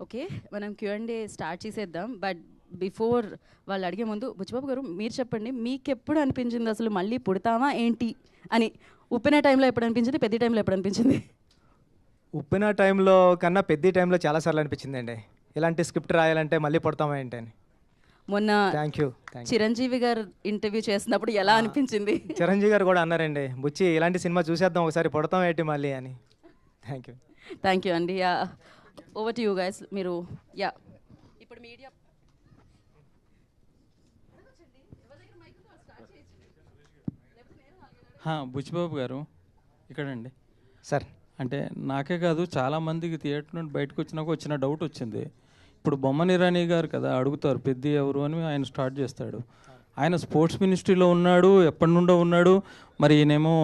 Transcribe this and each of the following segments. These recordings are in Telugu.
ఓకే, మనం Q&A స్టార్ట్ చేసేద్దాం. బట్ బిఫోర్ వాళ్ళు అడిగే ముందు బుచ్చిబాబు గారు మీరు చెప్పండి, మీకు ఎప్పుడు అనిపించింది అసలు మళ్ళీ పుడతామా ఏంటి అని? ఉప్పిన టైంలో ఎప్పుడు అనిపించింది, పెద్ద టైంలో ఎప్పుడు అనిపించింది? ఉప్పిన టైంలో కన్నా పెద్ద టైంలో చాలాసార్లు అనిపించిందండి, ఇలాంటి స్క్రిప్ట్ రాయాలంటే మళ్ళీ పుడతామా ఏంటి అని. మొన్న థ్యాంక్ యూ. చిరంజీవి గారు ఇంటర్వ్యూ చేసినప్పుడు ఎలా అనిపించింది? చిరంజీవి గారు కూడా అన్నారండి, బుచ్చి ఇలాంటి సినిమా చూసేద్దాం ఒకసారి, పుడతాం ఏంటి మళ్ళీ అని. థ్యాంక్ యూ అండి. Yeah, over to you guys. మీరు యా ఇప్పుడు మీడియా బుచ్చిబాబు గారు ఇక్కడండి సార్. అంటే నాకే కాదు చాలామందికి థియేటర్ నుండి బయటకు వచ్చినాక వచ్చిన డౌట్ వచ్చింది. ఇప్పుడు బొమ్మన ఇరానీ గారు కదా అడుగుతారు పెద్ద ఎవరు అని, ఆయన స్టార్ట్ చేస్తాడు. ఆయన స్పోర్ట్స్ మినిస్ట్రీలో ఉన్నాడు, ఎప్పటి నుండో ఉన్నాడు. మరి ఈయనేమో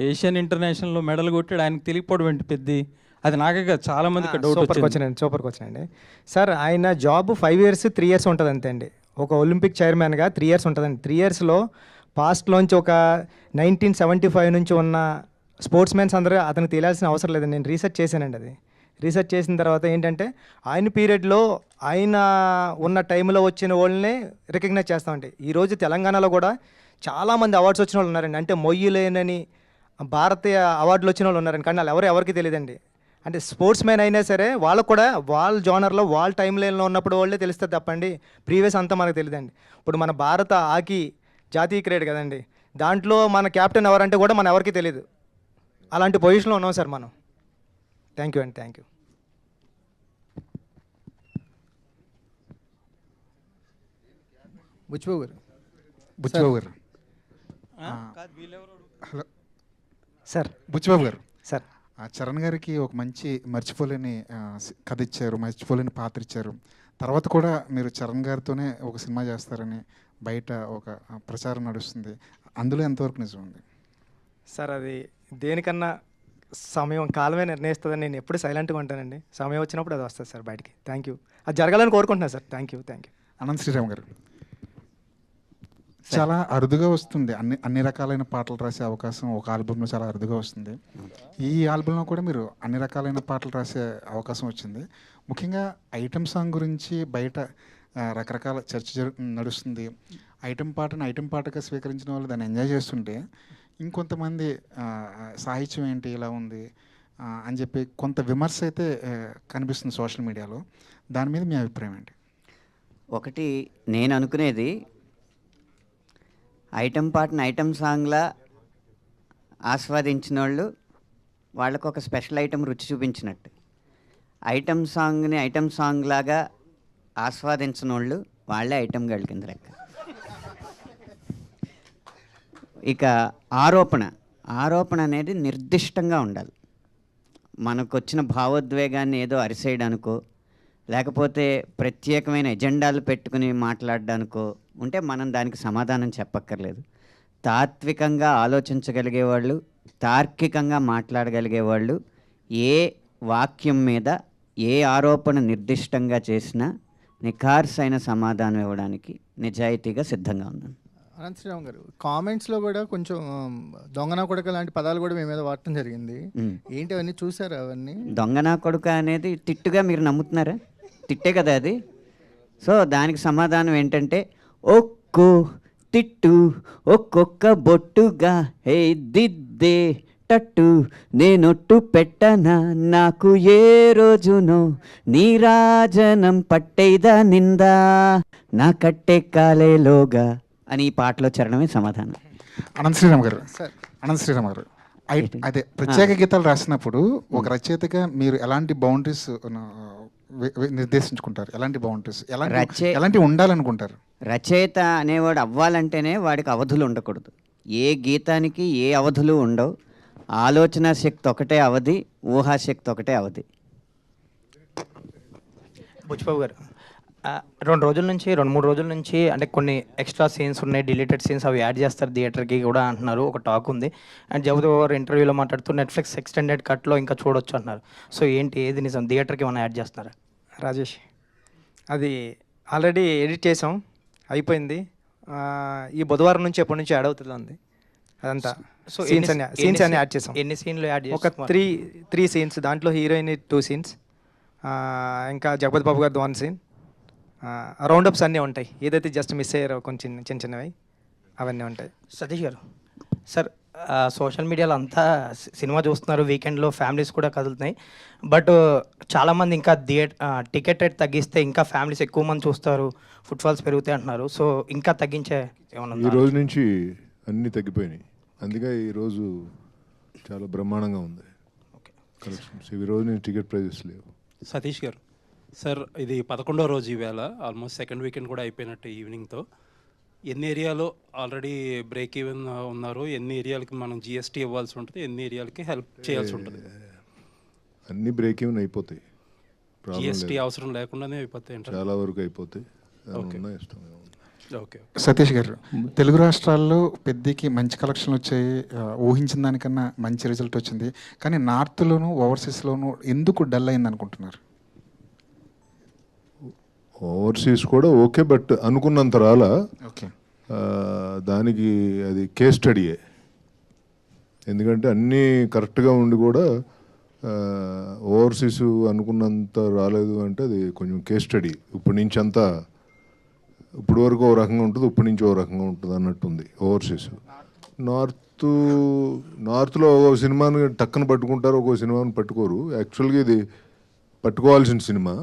ఏషియన్ ఇంటర్నేషనల్లో మెడల్ కొట్టాడు, ఆయనకు తెలియకపోవడం ఏంటి పెద్ద? అది నాకే కాదు చాలా మందికి డౌట్ వచ్చింది. సూపర్కి వచ్చానండి సార్. ఆయన జాబ్ 5 years 3 years ఉంటుంది అంతే అండి. ఒక ఒలింపిక్ చైర్మన్గా 3 years ఉంటుందండి. 3 yearsలో పాస్ట్లోంచి ఒక 1975 నుంచి ఉన్న స్పోర్ట్స్ మెన్స్ అందరూ అతనికి తెలియాల్సిన అవసరం లేదండి. నేను రీసెర్చ్ చేశానండి. అది రీసెర్చ్ చేసిన తర్వాత ఏంటంటే ఆయన పీరియడ్లో ఆయన ఉన్న టైంలో వచ్చిన వాళ్ళని రికగ్నైజ్ చేస్తామండి. ఈరోజు తెలంగాణలో కూడా చాలామంది అవార్డ్స్ వచ్చిన వాళ్ళు ఉన్నారండి. అంటే మొయ్యలేనని భారతీయ అవార్డులు వచ్చిన వాళ్ళు ఉన్నారండి, కానీ వాళ్ళు ఎవరికి తెలియదండి. అంటే స్పోర్ట్స్ మ్యాన్ అయినా సరే వాళ్ళకు కూడా వాళ్ళ జోనర్లో వాళ్ళ టైం లైన్లో ఉన్నప్పుడు వాళ్ళే తెలుస్తుంది తప్పండి, ప్రీవియస్ అంతా మనకు తెలియదండి. ఇప్పుడు మన భారత హాకీ జాతీయ క్రీడ కదండి, దాంట్లో మన కెప్టెన్ ఎవరంటే కూడా మన ఎవరికి తెలియదు. అలాంటి పొజిషన్లో ఉన్నాం సార్ మనం. థ్యాంక్ యూ అండి. Thank you. Buchibabu garu hello sir. Buchibabu garu sir. Charan గారికి ఒక మంచి మర్చిపోలేని కథ ఇచ్చారు, మర్చిపోలేని పాత్ర ఇచ్చారు. తర్వాత కూడా మీరు చరణ్ గారితోనే ఒక సినిమా చేస్తారని బయట ఒక ప్రచారం నడుస్తుంది. అందులో ఎంతవరకు నిజం ఉంది సార్? అది దేనికన్నా సమయం కాలమే నిర్ణయిస్తుందని నేను ఎప్పుడు సైలెంట్గా ఉంటానండి. సమయం వచ్చినప్పుడు అది వస్తుంది సార్ బయటికి. Thank you. అది జరగాలని కోరుకుంటున్నాను sir. Thank you. Anant Sriram garu, చాలా అరుదుగా వస్తుంది అన్ని రకాలైన పాటలు రాసే అవకాశం ఒక ఆల్బంలో చాలా అరుదుగా వస్తుంది. ఈ ఆల్బంలో కూడా మీరు అన్ని రకాలైన పాటలు రాసే అవకాశం వచ్చింది. ముఖ్యంగా ఐటమ్ సాంగ్ గురించి బయట రకరకాల చర్చ నడుస్తుంది. ఐటమ్ పాటగా స్వీకరించిన వాళ్ళు దాన్ని ఎంజాయ్ చేస్తుంటే, ఇంకొంతమంది సాహిత్యం ఏంటి ఇలా ఉంది అని చెప్పి కొంత విమర్శ అయితే కనిపిస్తుంది సోషల్ మీడియాలో. దాని మీద మీ అభిప్రాయం ఏంటి? ఒకటి నేను అనుకునేది, ఐటమ్ పాటను ఐటమ్ సాంగ్లా ఆస్వాదించిన వాళ్ళు వాళ్ళకు ఒక స్పెషల్ ఐటమ్ రుచి చూపించినట్టు, ఐటమ్ సాంగ్ని ఐటమ్ సాంగ్ లాగా ఆస్వాదించిన వాళ్ళు వాళ్ళే ఐటమ్ గర్ల్ కింద లెక్క. ఇక ఆరోపణ అనేది నిర్దిష్టంగా ఉండాలి. మనకు వచ్చిన భావోద్వేగాన్ని ఏదో అరిసేయడానికో లేకపోతే ప్రత్యేకమైన ఎజెండాలు పెట్టుకుని మాట్లాడడానికో ఉంటే మనం దానికి సమాధానం చెప్పక్కర్లేదు. తాత్వికంగా ఆలోచించగలిగేవాళ్ళు, తార్కికంగా మాట్లాడగలిగేవాళ్ళు ఏ వాక్యం మీద ఏ ఆరోపణ నిర్దిష్టంగా చేసినా నిఖార్సైన సమాధానం ఇవ్వడానికి నిజాయితీగా సిద్ధంగా ఉన్నాను. అనంత్ శ్రీరామ్ గారు, కామెంట్స్లో కూడా కొంచెం దొంగనా కొడుక లాంటి పదాలు కూడా మీ మీద వాడటం జరిగింది. ఏంటి అవన్నీ చూసారా? అవన్నీ దొంగనా కొడుక అనేది తిట్టుగా మీరు నమ్ముతున్నారా? తిట్టే కదా అది. సో దానికి సమాధానం ఏంటంటే, ఒక్కో తిట్టు ఒక్కొక్క బొట్టుగా హే దిద్దే టట్టు నేనొట్టు పెట్టనా నాకు ఏ రోజునో నీరాజనం పట్టేదా నిందా నా కట్టే కాలేలోగా అని ఈ పాటలో చరణమే సమాధానం. అనంత్ శ్రీరామ్ గారు, అదే ప్రత్యేక గీతాలు రాసినప్పుడు ఒక రచయితగా మీరు ఎలాంటి బౌండరీస్ నిర్దేశించుకుంటారు? ఎలాంటి బౌండరీస్ ఎలాంటి ఉండాలనుకుంటారు? రచయిత అనేవాడు అవ్వాలంటేనే వాడికి అవధులు ఉండకూడదు. ఏ గీతానికి ఏ అవధులు ఉండవు. ఆలోచన శక్తి ఒకటే అవధి, ఊహాశక్తి ఒకటే అవధి. బుచ్చిబాబు గారు, 2-3 రోజుల నుంచి అంటే కొన్ని ఎక్స్ట్రా సీన్స్ ఉన్నాయి, డిలీటెడ్ సీన్స్, అవి యాడ్ చేస్తారు థియేటర్కి కూడా అంటున్నారు, ఒక టాక్ ఉంది. అండ్ జగదేవ్ గారు ఇంటర్వ్యూలో మాట్లాడుతూ నెట్ఫ్లిక్స్ ఎక్స్టెండెడ్ కట్లో ఇంకా చూడొచ్చు అంటున్నారు. సో ఏంటి, ఏది నిజం? థియేటర్కి ఏమైనా యాడ్ చేస్తున్నారా? రాజేష్, అది ఆల్రెడీ ఎడిట్ చేసాం, అయిపోయింది. ఈ బుధవారం నుంచి ఎప్పటి నుంచి యాడ్ అవుతుంది అదంతా. సో సీన్స్ అన్ని యాడ్ చేసాం. ఎన్ని సీన్లు యాడ్ చేసాం? ఒక 3 సీన్స్. దాంట్లో హీరోయిన్ 2 సీన్స్, ఇంకా జగపతి బాబు గారు వన్ సీన్, రౌండప్స్ అన్నీ ఉంటాయి. ఏదైతే జస్ట్ మిస్ అయ్యారో కొంచెం చిన్న చిన్నవి అవన్నీ ఉంటాయి. సతీష్ గారు, సార్ సోషల్ మీడియాలో అంతా సినిమా చూస్తున్నారు, వీకెండ్లో ఫ్యామిలీస్ కూడా కదులుతున్నాయి. బట్ చాలామంది ఇంకా టికెట్ రేట్ తగ్గిస్తే ఇంకా ఫ్యామిలీస్ ఎక్కువ మంది చూస్తారు, ఫుట్ఫాల్స్ పెరుగుతాయి అంటున్నారు. సో ఇంకా తగ్గించే ఏమన్నా ఈ రోజు నుంచి అన్నీ తగ్గిపోయినాయి. అందుకే ఈరోజు చాలా బ్రహ్మాండంగా ఉంది కలెక్షన్స్. ఈ రోజు నుంచి టికెట్ ప్రైజెస్ లేవు. సతీష్ గారు, సార్ ఇది 11వ రోజు ఈవేళ, ఆల్మోస్ట్ సెకండ్ వీకెండ్ కూడా అయిపోయినట్టు ఈవినింగ్తో. ఎన్ని ఏరియాలో ఆల్రెడీ బ్రేక్ ఈవెన్ ఉన్నారు, ఎన్ని ఏరియాలకి మనం జిఎస్టీ ఇవ్వాల్సి ఉంటుంది, ఎన్ని ఏరియాలకి హెల్ప్ చేయాల్సి ఉంటుంది? అన్నీ బ్రేక్ ఈవెన్ అయిపోతాయి, జిఎస్టీ అవసరం లేకుండానే అయిపోతాయి అంటారు. చాలా వరకు అయిపోతాయి. ఇష్టం ఓకే. సతీష్ గారు, తెలుగు రాష్ట్రాల్లో పెద్దకి మంచి కలెక్షన్ వచ్చాయి, ఊహించిన దానికన్నా మంచి రిజల్ట్ వచ్చింది. కానీ నార్త్లోను ఓవర్సీస్లోను ఎందుకు డల్ అయింది అనుకుంటున్నారు? ఓవర్సీస్ కూడా ఓకే, బట్ అనుకున్నంత రాలా. ఓకే. దానికి అది కేస్ స్టడీయే. ఎందుకంటే అన్నీ కరెక్ట్గా ఉండి కూడా ఓవర్సీస్ అనుకున్నంత రాలేదు అంటే అది కొంచెం కేస్ స్టడీ. ఇప్పటి నుంచి అంతా ఇప్పుడు వరకు ఓ రకంగా ఉంటుంది, ఇప్పటి నుంచి ఓ రకంగా ఉంటుంది అన్నట్టుంది ఓవర్సీస్. నార్త్లో ఒక సినిమాని టక్కన పట్టుకుంటారు, ఒక్కో సినిమాని పట్టుకోరు. యాక్చువల్గా ఇది పట్టుకోవాల్సిన సినిమా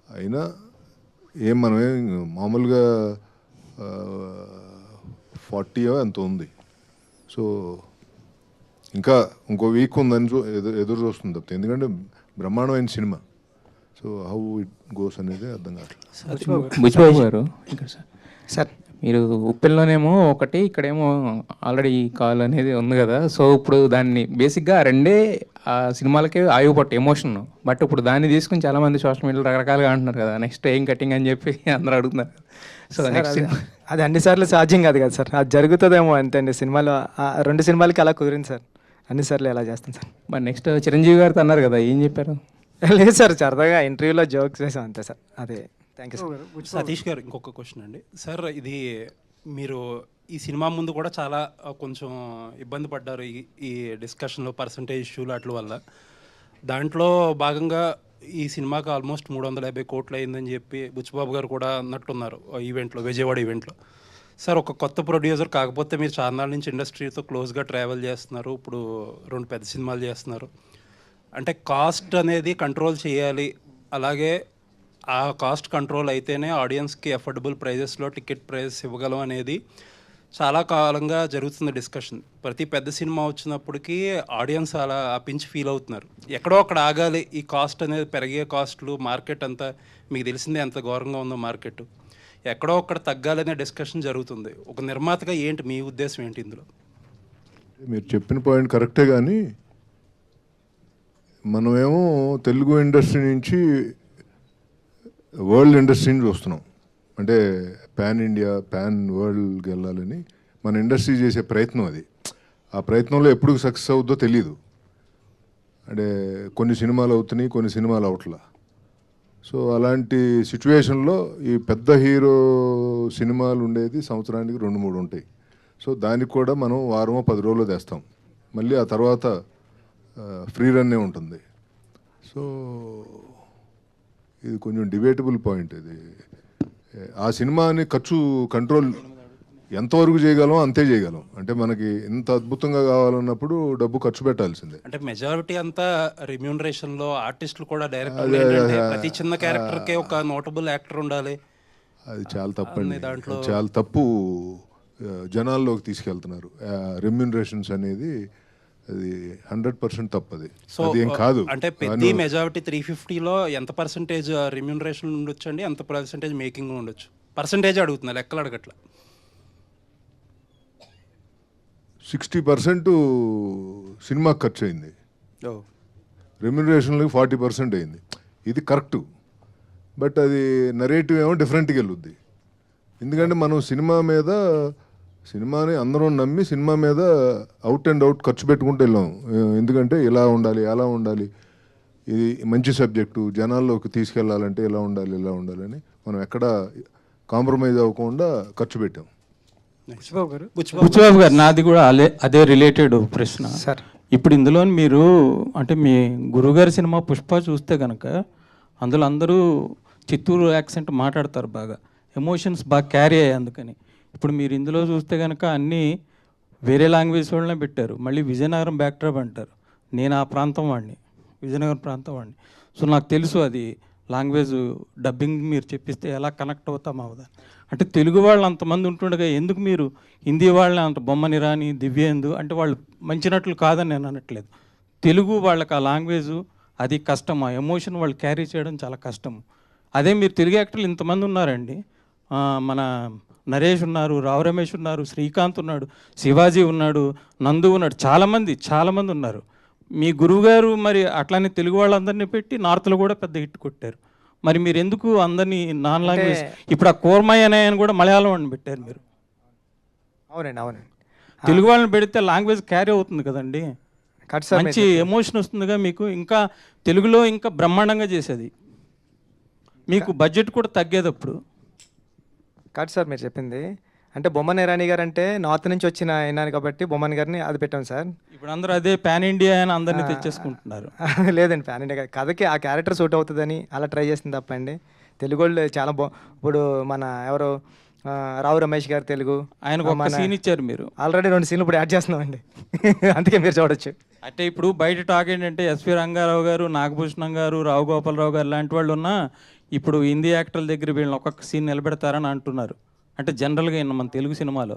అయినా మనమే మామూలుగా 40 అంత ఉంది. సో ఇంకా ఇంకో వీక్ ఉందని ఎదురు చూస్తుంది తప్పితే, ఎందుకంటే బ్రహ్మాండమైన cinema. So how it goes అనేది అర్థం కావట్లేదు. బుచ్చిబాబు గారు, ఇక్కడ సార్ మీరు ఉప్పెల్లోనేమో ఒకటి, ఇక్కడేమో ఆల్రెడీ కాల్ అనేది ఉంది కదా. సో ఇప్పుడు దాన్ని బేసిక్గా రెండే ఆ సినిమాలకే ఆయువుపట్టు ఎమోషన్. బట్ ఇప్పుడు దాన్ని తీసుకుని చాలామంది సోషల్ మీడియాలో రకరకాలుగా అంటున్నారు కదా, నెక్స్ట్ ఏం కటింగ్ అని చెప్పి అందరూ అడుగుతున్నారు. సో నెక్స్ట్ అది అన్నిసార్లు సాధ్యం కాదు కదా సార్, అది జరుగుతుందేమో అంతే అండి. సినిమాలో 2 సినిమాలకి అలా కుదిరింది సార్, అన్నిసార్లు ఎలా చేస్తాం సార్. మరి నెక్స్ట్ చిరంజీవి గారితో అన్నారు కదా, ఏం చెప్పారు? లేదు సార్, సరదాగా ఇంటర్వ్యూలో జోక్స్ చేసాం అంతే సార్. అదే, థ్యాంక్ యూ సార్. సతీష్ గారు, ఇంకొక క్వశ్చన్ అండి. సార్ ఇది మీరు ఈ సినిమా ముందు కూడా చాలా కొంచెం ఇబ్బంది పడ్డారు ఈ డిస్కషన్లో, పర్సంటేజ్ ఇష్యూలు అట్ల వల్ల. దాంట్లో భాగంగా ఈ సినిమాకి ఆల్మోస్ట్ 350 కోట్లు అయిందని చెప్పి బుచ్చిబాబు గారు కూడా అన్నట్టున్నారు ఈవెంట్లో, విజయవాడ ఈవెంట్లో. సార్ ఒక కొత్త ప్రొడ్యూసర్, కాకపోతే మీరు చాలా నుంచి ఇండస్ట్రీతో క్లోజ్గా ట్రావెల్ చేస్తున్నారు, ఇప్పుడు 2 పెద్ద సినిమాలు చేస్తున్నారు. అంటే కాస్ట్ అనేది కంట్రోల్ చేయాలి, అలాగే ఆ కాస్ట్ కంట్రోల్ అయితేనే ఆడియన్స్కి అఫోర్డబుల్ ప్రైజెస్లో టికెట్ ప్రైజెస్ ఇవ్వగలం అనేది చాలా కాలంగా జరుగుతున్న డిస్కషన్. ప్రతి పెద్ద సినిమా వచ్చినప్పటికీ ఆడియన్స్ అలా పించి ఫీల్ అవుతున్నారు, ఎక్కడో అక్కడ ఆగాలి. ఈ కాస్ట్ అనేది పెరిగే కాస్ట్లు, మార్కెట్ అంతా మీకు తెలిసిందే ఎంత ఘోరంగా ఉందో మార్కెట్, ఎక్కడో అక్కడ తగ్గాలనే డిస్కషన్ జరుగుతుంది. ఒక నిర్మాతగా ఏంటి మీ ఉద్దేశం ఏంటి ఇందులో? మీరు చెప్పిన పాయింట్ కరెక్టే, కానీ మనమేమో తెలుగు ఇండస్ట్రీ నుంచి వరల్డ్ ఇండస్ట్రీని చూస్తున్నాం. అంటే పాన్ ఇండియా, పాన్ వరల్డ్కి వెళ్ళాలని మన ఇండస్ట్రీ చేసే ప్రయత్నం అది. ఆ ప్రయత్నంలో ఎప్పుడు సక్సెస్ అవుద్దో తెలియదు. అంటే కొన్ని సినిమాలు అవుతున్నాయి, కొన్ని సినిమాలు అవట్లా. సో అలాంటి సిచ్యువేషన్లో ఈ పెద్ద హీరో సినిమాలు ఉండేది సంవత్సరానికి 2-3 ఉంటాయి. సో దానికి కూడా మనం వారమో 10 రోజులు తెస్తాం, మళ్ళీ ఆ తర్వాత ఫ్రీ రన్నే ఉంటుంది. సో ఇది కొంచెం డిబేటబుల్ పాయింట్. ఇది ఆ సినిమాని ఖర్చు కంట్రోల్ ఎంతవరకు చేయగలం అంతే చేయగలం. అంటే మనకి ఇంత అద్భుతంగా కావాలన్నప్పుడు డబ్బు ఖర్చు పెట్టాల్సిందే. అంటే మెజారిటీ అంతా రెమ్యూనరేషన్లో, ఆర్టిస్టులు కూడా డైరెక్టర్ ప్రతి చిన్న క్యారెక్టర్కే ఒక నోటబుల్ యాక్టర్ ఉండాలి. అది చాలా తప్పండి, చాలా తప్పు జనాల్లోకి తీసుకెళ్తున్నారు. రెమ్యూనరేషన్స్ అనేది అది 100% తప్పది. సో అదేం కాదు. అంటే పెద్ద మెజారిటీ 350లో ఎంత పర్సెంటేజ్ రెమ్యూనరేషన్ ఉండొచ్చు అండి, ఎంత పర్సెంటేజ్ మేకింగ్ ఉండొచ్చు? పర్సెంటేజ్ అడుగుతున్నా, లెక్కలు అడగట్ల. 60% సినిమాకి ఖర్చు అయింది, రెమ్యూనరేషన్లకి 40% అయింది. ఇది కరెక్టు, బట్ అది నరేటివ్ ఏమో డిఫరెంట్గా వెళ్ళుద్ది. ఎందుకంటే మనం సినిమాని అందరం నమ్మి సినిమా మీద అవుట్ అండ్ అవుట్ ఖర్చు పెట్టుకుంటూ వెళ్ళాం. ఎందుకంటే ఇలా ఉండాలి, అలా ఉండాలి, ఇది మంచి సబ్జెక్టు, జనాల్లోకి తీసుకెళ్ళాలంటే ఇలా ఉండాలి, ఇలా ఉండాలని మనం ఎక్కడ కాంప్రమైజ్ అవ్వకుండా ఖర్చు పెట్టాం. బుచ్చిబాబు గారు, నాది కూడా అదే రిలేటెడ్ ప్రశ్న సార్. ఇప్పుడు ఇందులో మీరు అంటే మీ గురుగారి సినిమా పుష్ప చూస్తే కనుక అందులో అందరూ చిత్తూరు యాక్సెంట్ మాట్లాడతారు బాగా, ఎమోషన్స్ బాగా క్యారీ అయ్యాయి అందుకని. ఇప్పుడు మీరు ఇందులో చూస్తే కనుక అన్నీ వేరే లాంగ్వేజ్ వాళ్ళనే పెట్టారు. మళ్ళీ విజయనగరం బ్యాక్డ్రాప్ అంటారు. నేను ఆ ప్రాంతం వాడిని, విజయనగరం ప్రాంతం వాడిని. సో నాకు తెలుసు అది లాంగ్వేజ్ డబ్బింగ్ మీరు చెప్పిస్తే ఎలా కనెక్ట్ అవుతాం అవుదా. అంటే తెలుగు వాళ్ళు అంతమంది ఉంటుండగా ఎందుకు మీరు హిందీ వాళ్ళని అంత బొమ్మని రాని దివ్యేందు అంటే వాళ్ళు మంచి నటులు కాదని నేను అనట్లేదు. తెలుగు వాళ్ళకి ఆ లాంగ్వేజ్ అది కష్టం, ఆ ఎమోషన్ వాళ్ళు క్యారీ చేయడం చాలా కష్టం. అదే మీరు తెలుగు యాక్టర్లు ఇంతమంది ఉన్నారండి. మన నరేష్ ఉన్నారు, రావు రమేష్ ఉన్నారు, శ్రీకాంత్ ఉన్నాడు, శివాజీ ఉన్నాడు, నందు ఉన్నాడు, చాలామంది ఉన్నారు. మీ గురువుగారు మరి అట్లానే తెలుగు వాళ్ళందరినీ పెట్టి నార్త్లో కూడా పెద్ద హిట్ కొట్టారు. మరి మీరు ఎందుకు అందరినీ నాన్ లాంగ్వేజ్, ఇప్పుడు ఆ కోర్మయ్య అనే ఆయన కూడా మలయాళం వాడిని పెట్టారు మీరు. అవునండి. తెలుగు వాళ్ళని పెడితే లాంగ్వేజ్ క్యారీ అవుతుంది కదండి, కట్ సార్, మంచి ఎమోషన్ వస్తుందిగా మీకు. ఇంకా తెలుగులో ఇంకా బ్రహ్మాండంగా చేసేది, మీకు బడ్జెట్ కూడా తగ్గేది అప్పుడు. కట్ సార్ మీరు చెప్పింది. అంటే బొమ్మన్ ఇరానీ గారు అంటే నార్త్ నుంచి వచ్చిన అయినారు కాబట్టి బొమ్మన్ గారిని అది పెట్టాం సార్. ఇప్పుడు అందరూ అదే పాన్ ఇండియా అని అందరినీ తెచ్చేసుకుంటున్నారు. లేదండి, పాన్ ఇండియా కథకి ఆ క్యారెక్టర్ సూట్ అవుతుందని అలా ట్రై చేసింది తప్పండి. తెలుగు వాళ్ళు చాలా ఇప్పుడు మన ఎవరు రావు రమేష్ గారు తెలుగు, ఆయనకు ఒక సీన్ ఇచ్చారు మీరు. ఆల్రెడీ 2 సీన్లు ఇప్పుడు యాడ్ చేస్తున్నామండి. అందుకే మీరు చూడొచ్చు. అంటే ఇప్పుడు బయట టాక్ ఏంటంటే ఎస్వి రంగారావు గారు, నాగభూషణం గారు, రావు గోపాలరావు గారు లాంటి వాళ్ళు ఉన్నా ఇప్పుడు హిందీ యాక్టర్ల దగ్గర వీళ్ళని ఒక్కొక్క సీన్ నిలబెడతారని అంటున్నారు. అంటే జనరల్గా మన తెలుగు సినిమాలో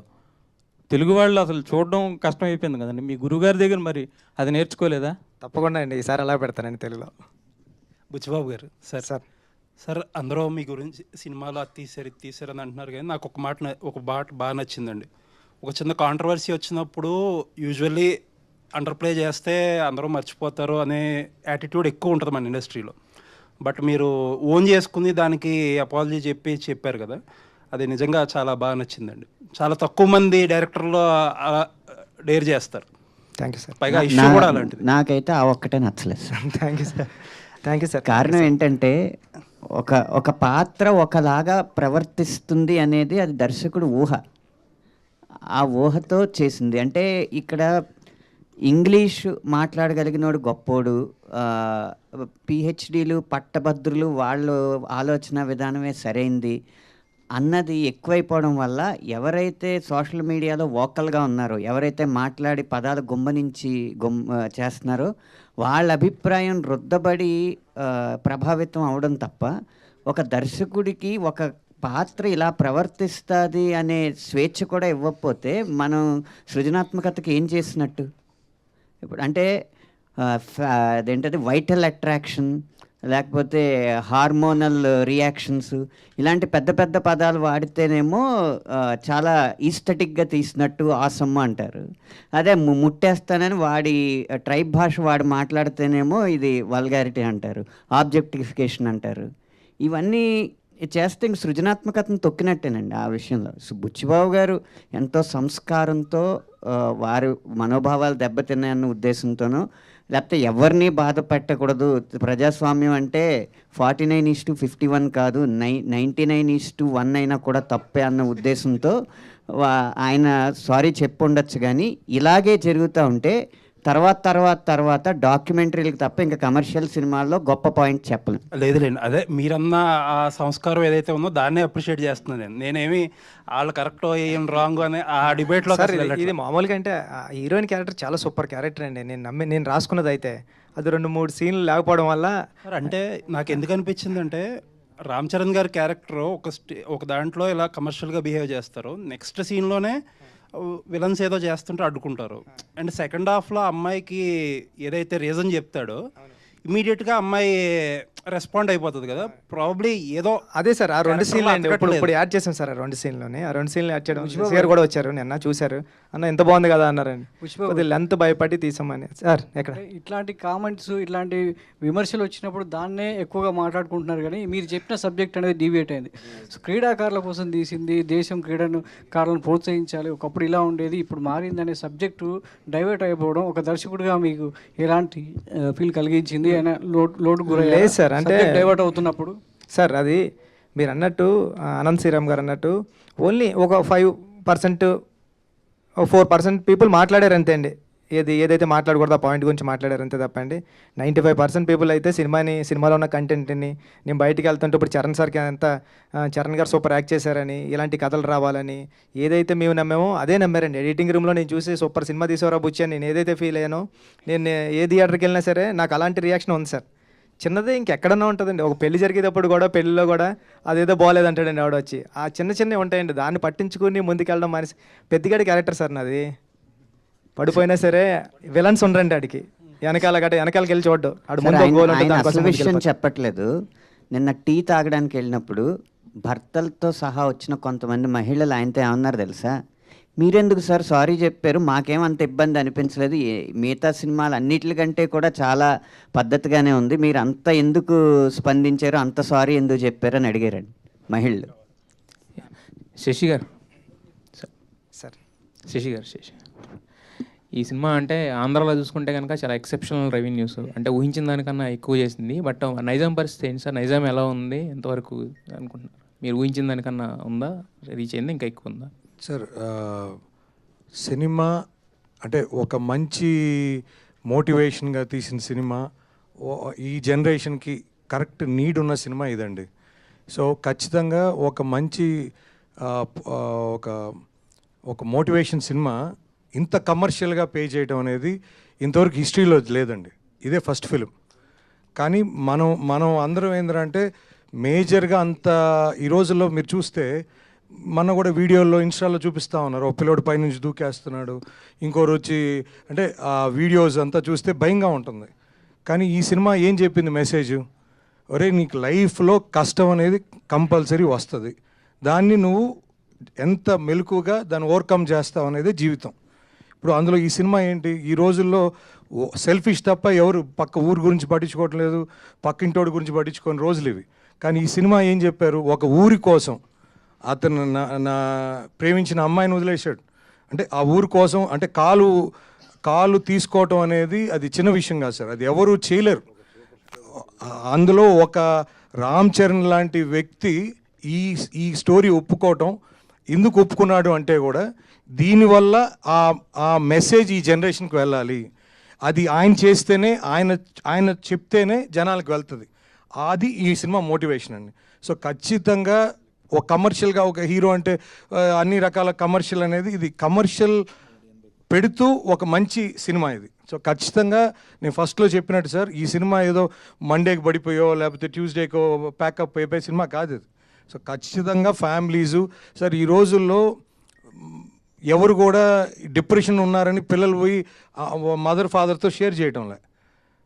తెలుగు వాళ్ళు అసలు చూడడం కష్టం అయిపోయింది కదండి. మీ గురువుగారి దగ్గర మరి అది నేర్చుకోలేదా? తప్పకుండా అండి, ఈసారి అలా పెడతానండి తెలుగులో. బుచ్చిబాబు గారు సార్ అందరూ మీ గురించి సినిమాలో అది తీసారు అని అంటున్నారు, కానీ నాకు ఒక మాట బాగా నచ్చిందండి. ఒక చిన్న కాంట్రవర్సీ వచ్చినప్పుడు యూజువల్లీ అండర్ ప్లే చేస్తే అందరూ మర్చిపోతారు అనే యాటిట్యూడ్ ఎక్కువ ఉంటుంది మన ఇండస్ట్రీలో. బట్ మీరు ఓన్ చేసుకుని దానికి అపాలజీ చెప్పారు కదా, అది నిజంగా చాలా బాగా నచ్చిందండి. చాలా తక్కువ మంది డైరెక్టర్లు అలా డేర్ చేస్తారు. Thank you sir. పైగా ఇష్యూ కూడా అలాంటిది. నాకైతే ఆ ఒక్కటే నచ్చలేదు సార్. Thank you sir. కారణం ఏంటంటే ఒక పాత్ర ఒకలాగా ప్రవర్తిస్తుంది అనేది అది దర్శకుడు ఊహ, ఆ ఊహతో చేసింది. అంటే ఇక్కడ ఇంగ్లీషు మాట్లాడగలిగినోడు గొప్పోడు, పిహెచ్డీలు పట్టభద్రులు వాళ్ళు ఆలోచన విధానమే సరైంది అన్నది ఎక్కువైపోవడం వల్ల ఎవరైతే సోషల్ మీడియాలో వోకల్గా ఉన్నారో, ఎవరైతే మాట్లాడి పదాలు గుమ్మనించి చేస్తున్నారో వాళ్ళ అభిప్రాయం రుద్దబడి ప్రభావితం అవడం తప్ప ఒక దర్శకుడికి ఒక పాత్ర ఇలా ప్రవర్తిస్తుంది అనే స్వేచ్ఛ కూడా ఇవ్వకపోతే మనం సృజనాత్మకతకి ఏం చేసినట్టు? ఇప్పుడు అంటే అదేంటది వైటల్ అట్రాక్షన్ లేకపోతే హార్మోనల్ రియాక్షన్స్ ఇలాంటి పెద్ద పెద్ద పదాలు వాడితేనేమో చాలా ఈస్థెటిక్గా తీసినట్టు ఆసమ్ అంటారు. అదే ముట్టేస్తానని వాడి ట్రైబ్ భాష వాడి మాట్లాడితేనేమో ఇది వల్గారిటీ అంటారు, ఆబ్జెక్టిఫికేషన్ అంటారు. ఇవన్నీ చేస్తే ఇంక సృజనాత్మకతను తొక్కినట్టేనండి ఆ విషయంలో. బుచ్చిబాబు గారు ఎంతో సంస్కారంతో వారి మనోభావాలు దెబ్బతిన్నాయన్న ఉద్దేశంతోనో లేకపోతే ఎవరిని బాధ పెట్టకూడదు, ప్రజాస్వామ్యం అంటే 49:51 కాదు 99:1 అయినా కూడా తప్పే అన్న ఉద్దేశంతో ఆయన సారీ చెప్పి ఉండొచ్చు. కానీ ఇలాగే జరుగుతూ ఉంటే తర్వాత డాక్యుమెంటరీలకు తప్ప ఇంకా కమర్షియల్ సినిమాల్లో గొప్ప పాయింట్ చెప్పలేం. లేదులేండి, అదే మీరన్న ఆ సంస్కారం ఏదైతే ఉందో దాన్నే అప్రిషియేట్ చేస్తున్నాను. నేనేమి వాళ్ళు కరెక్ట్ ఏం రాంగ్ అనే ఆ డిబేట్లో ఇది మామూలుగా అంటే హీరోయిన్ క్యారెక్టర్ చాలా సూపర్ క్యారెక్టర్ అండి. నేను రాసుకున్నది అయితే అది 2-3 సీన్లు లేకపోవడం వల్ల. అంటే నాకు ఎందుకు అనిపించింది అంటే రామ్ చరణ్ గారి క్యారెక్టర్ ఒక దాంట్లో ఇలా కమర్షియల్గా బిహేవ్ చేస్తారు, నెక్స్ట్ సీన్లోనే విలన్స్ ఏదో చేస్తుంటే అడ్డుకుంటారు. అండ్ సెకండ్ హాఫ్లో అమ్మాయికి ఏదైతే రీజన్ చెప్తాడో ఇమీడియట్గా అమ్మాయి రెస్పాండ్ అయిపోతుంది కదా, ప్రాబ్లీ ఏదో. అదే సార్ ఆ 2 సీన్లు అండి ఇప్పుడు యాడ్ చేసాం సార్. ఆ 2 సీన్లోనే ఆ 2 సీన్లు యాడ్ చేయడం గారు కూడా వచ్చారు, నిన్న చూశారు, అన్న ఎంత బాగుంది కదా అన్నారండి. కొద్దిగా లెంత్ భయపడి తీసామని సార్. ఎక్కడ ఇట్లాంటి కామెంట్స్ ఇట్లాంటి విమర్శలు వచ్చినప్పుడు దాన్నే ఎక్కువగా మాట్లాడుకుంటున్నారు, కానీ మీరు చెప్పిన సబ్జెక్ట్ అనేది డివియేట్ అయింది. సో క్రీడాకారుల కోసం తీసింది, దేశం క్రీడాకారులను ప్రోత్సహించాలి, ఒకప్పుడు ఇలా ఉండేది ఇప్పుడు మారింది అనే సబ్జెక్టు డైవర్ట్ అయిపోవడం ఒక దర్శకుడిగా మీకు ఎలాంటి ఫీల్ కలిగించింది? లోటు గురయ్యారు సార్ అంటే డైవర్ట్ అవుతున్నప్పుడు? సార్ అది మీరు అన్నట్టు అనంత్ శ్రీరామ్ గారు అన్నట్టు ఓన్లీ ఒక 5% 4% పీపుల్ మాట్లాడారు అంతే అండి. ఏదైతే మాట్లాడకూడదు ఆ పాయింట్ గురించి మాట్లాడారు అంతే తప్పండి. 95% పీపుల్ అయితే సినిమాలో ఉన్న కంటెంట్ని, నేను బయటికి వెళ్తుంటే ఇప్పుడు చరణ్ గారు సూపర్ యాక్ట్ చేశారని, ఇలాంటి కథలు రావాలని ఏదైతే మేము నమ్మామో అదే నమ్మారండి. ఎడిటింగ్ రూమ్లో నేను చూసి సూపర్ సినిమా తీసేవరా బుచ్చి అని నేను ఏదైతే ఫీల్ అయ్యానో, నేను ఏ థియేటర్కి వెళ్ళినా సరే నాకు అలాంటి రియాక్షన్ ఉంది సార్. చిన్నదే ఇంకెక్కడన్నా ఉంటుందండి. ఒక పెళ్లి జరిగేటప్పుడు కూడా, పెళ్ళిలో కూడా అదేదో బాగాలేదంటాడండి ఆవిడ వచ్చి. ఆ చిన్నవి ఉంటాయండి, దాన్ని పట్టించుకుని ముందుకెళ్ళడం మనిషి. పెద్దగాడి క్యారెక్టర్ సార్ నాది. పడిపోయినా సరే విలన్స్ ఉండరండి ఆడికి, వెనకాలకి వెళ్ళి చూడ్డు. ఆడు ముందు ఒక గోల్ ఉంటుంది, ఆయన దానికోసం అసలు విషయం ముందుకెళ్ళిపోతాడు. చెప్పట్లేదు. నిన్న టీ తాగడానికి వెళ్ళినప్పుడు భర్తలతో సహా వచ్చిన కొంతమంది మహిళలు ఆయనతో ఏమన్నారు తెలుసా? మీరెందుకు సార్ సారీ చెప్పారు, మాకేమంత ఇబ్బంది అనిపించలేదు, మిగతా సినిమాలు అన్నిటికంటే కూడా చాలా పద్ధతిగానే ఉంది, మీరు అంత ఎందుకు స్పందించారు, అంత సారీ ఎందుకు చెప్పారు అని అడిగారండి మహిళలు. శశి గారు సార్ శశి ఈ సినిమా అంటే ఆంధ్రాలో చూసుకుంటే కనుక చాలా ఎక్సెప్షనల్ రెవెన్యూస్, అంటే ఊహించిన దానికన్నా ఎక్కువ చేసింది. బట్ నైజాం పరిస్థితి ఏంటి సార్? నైజాం ఎలా ఉంది, ఎంతవరకు అనుకుంటున్నారు? మీరు ఊహించిన దానికన్నా ఉందా, రీచ్ అయింది, ఇంకా ఎక్కువ ఉందా? సార్ సినిమా అంటే ఒక మంచి మోటివేషన్గా తీసిన సినిమా, ఈ జనరేషన్కి కరెక్ట్ నీడ్ ఉన్న సినిమా ఇదండి. సో ఖచ్చితంగా ఒక మంచి ఒక మోటివేషన్ సినిమా ఇంత కమర్షియల్గా పే చేయడం అనేది ఇంతవరకు హిస్టరీలో లేదండి. ఇదే ఫస్ట్ ఫిలిం. కానీ మనం అందరం ఏంటంటే మేజర్గా అంత ఈ రోజుల్లో మీరు చూస్తే మన కూడా వీడియోల్లో ఇన్స్టాలో చూపిస్తూ ఉన్నారు, ఒక పిల్లోడు పైనుంచి దూకేస్తున్నాడు, ఇంకోరు వచ్చి, అంటే ఆ వీడియోస్ అంతా చూస్తే భయంగా ఉంటుంది. కానీ ఈ సినిమా ఏం చెప్పింది మెసేజ్? ఒరే, నీకు లైఫ్లో కష్టం అనేది కంపల్సరీ వస్తుంది, దాన్ని నువ్వు ఎంత మెలకుగా దాన్ని ఓవర్కమ్ చేస్తావు అనేది జీవితం. ఇప్పుడు అందులో ఈ సినిమా ఏంటి, ఈ రోజుల్లో సెల్ఫిష్ తప్ప ఎవరు పక్క ఊరు గురించి పట్టించుకోవట్లేదు, పక్కింటోడి గురించి పట్టించుకోని రోజులు ఇవి. కానీ ఈ సినిమా ఏం చెప్పారు, ఒక ఊరి కోసం అతను నా ప్రేమించిన అమ్మాయిని వదిలేశాడు. అంటే ఆ ఊరి కోసం, అంటే కాలు తీసుకోవటం అనేది అది చిన్న విషయం కాదు సార్, అది ఎవరు చేయలేరు. అందులో ఒక రామ్ చరణ్ లాంటి వ్యక్తి ఈ స్టోరీ ఒప్పుకోవటం, ఎందుకు ఒప్పుకున్నాడు అంటే కూడా దీనివల్ల ఆ మెసేజ్ ఈ జనరేషన్కి వెళ్ళాలి, అది ఆయన చేస్తేనే, ఆయన చెప్తేనే జనాలకు వెళ్తుంది. అది ఈ సినిమా మోటివేషన్ అండి. సో ఖచ్చితంగా ఒక కమర్షియల్గా ఒక హీరో అంటే అన్ని రకాల కమర్షియల్ అనేది, ఇది కమర్షియల్ పెడుతూ ఒక మంచి సినిమా ఇది. సో ఖచ్చితంగా నేను ఫస్ట్లో చెప్పినట్టు సార్, ఈ సినిమా ఏదో మండేకి పడిపోయో లేకపోతే ట్యూస్డేకో ప్యాకప్ అయిపోయే సినిమా కాదు ఇది. సో ఖచ్చితంగా ఫ్యామిలీసు సార్, ఈ రోజుల్లో ఎవరు కూడా డిప్రెషన్ ఉన్నారని పిల్లలు పోయి మదర్ ఫాదర్తో షేర్ చేయటంలే.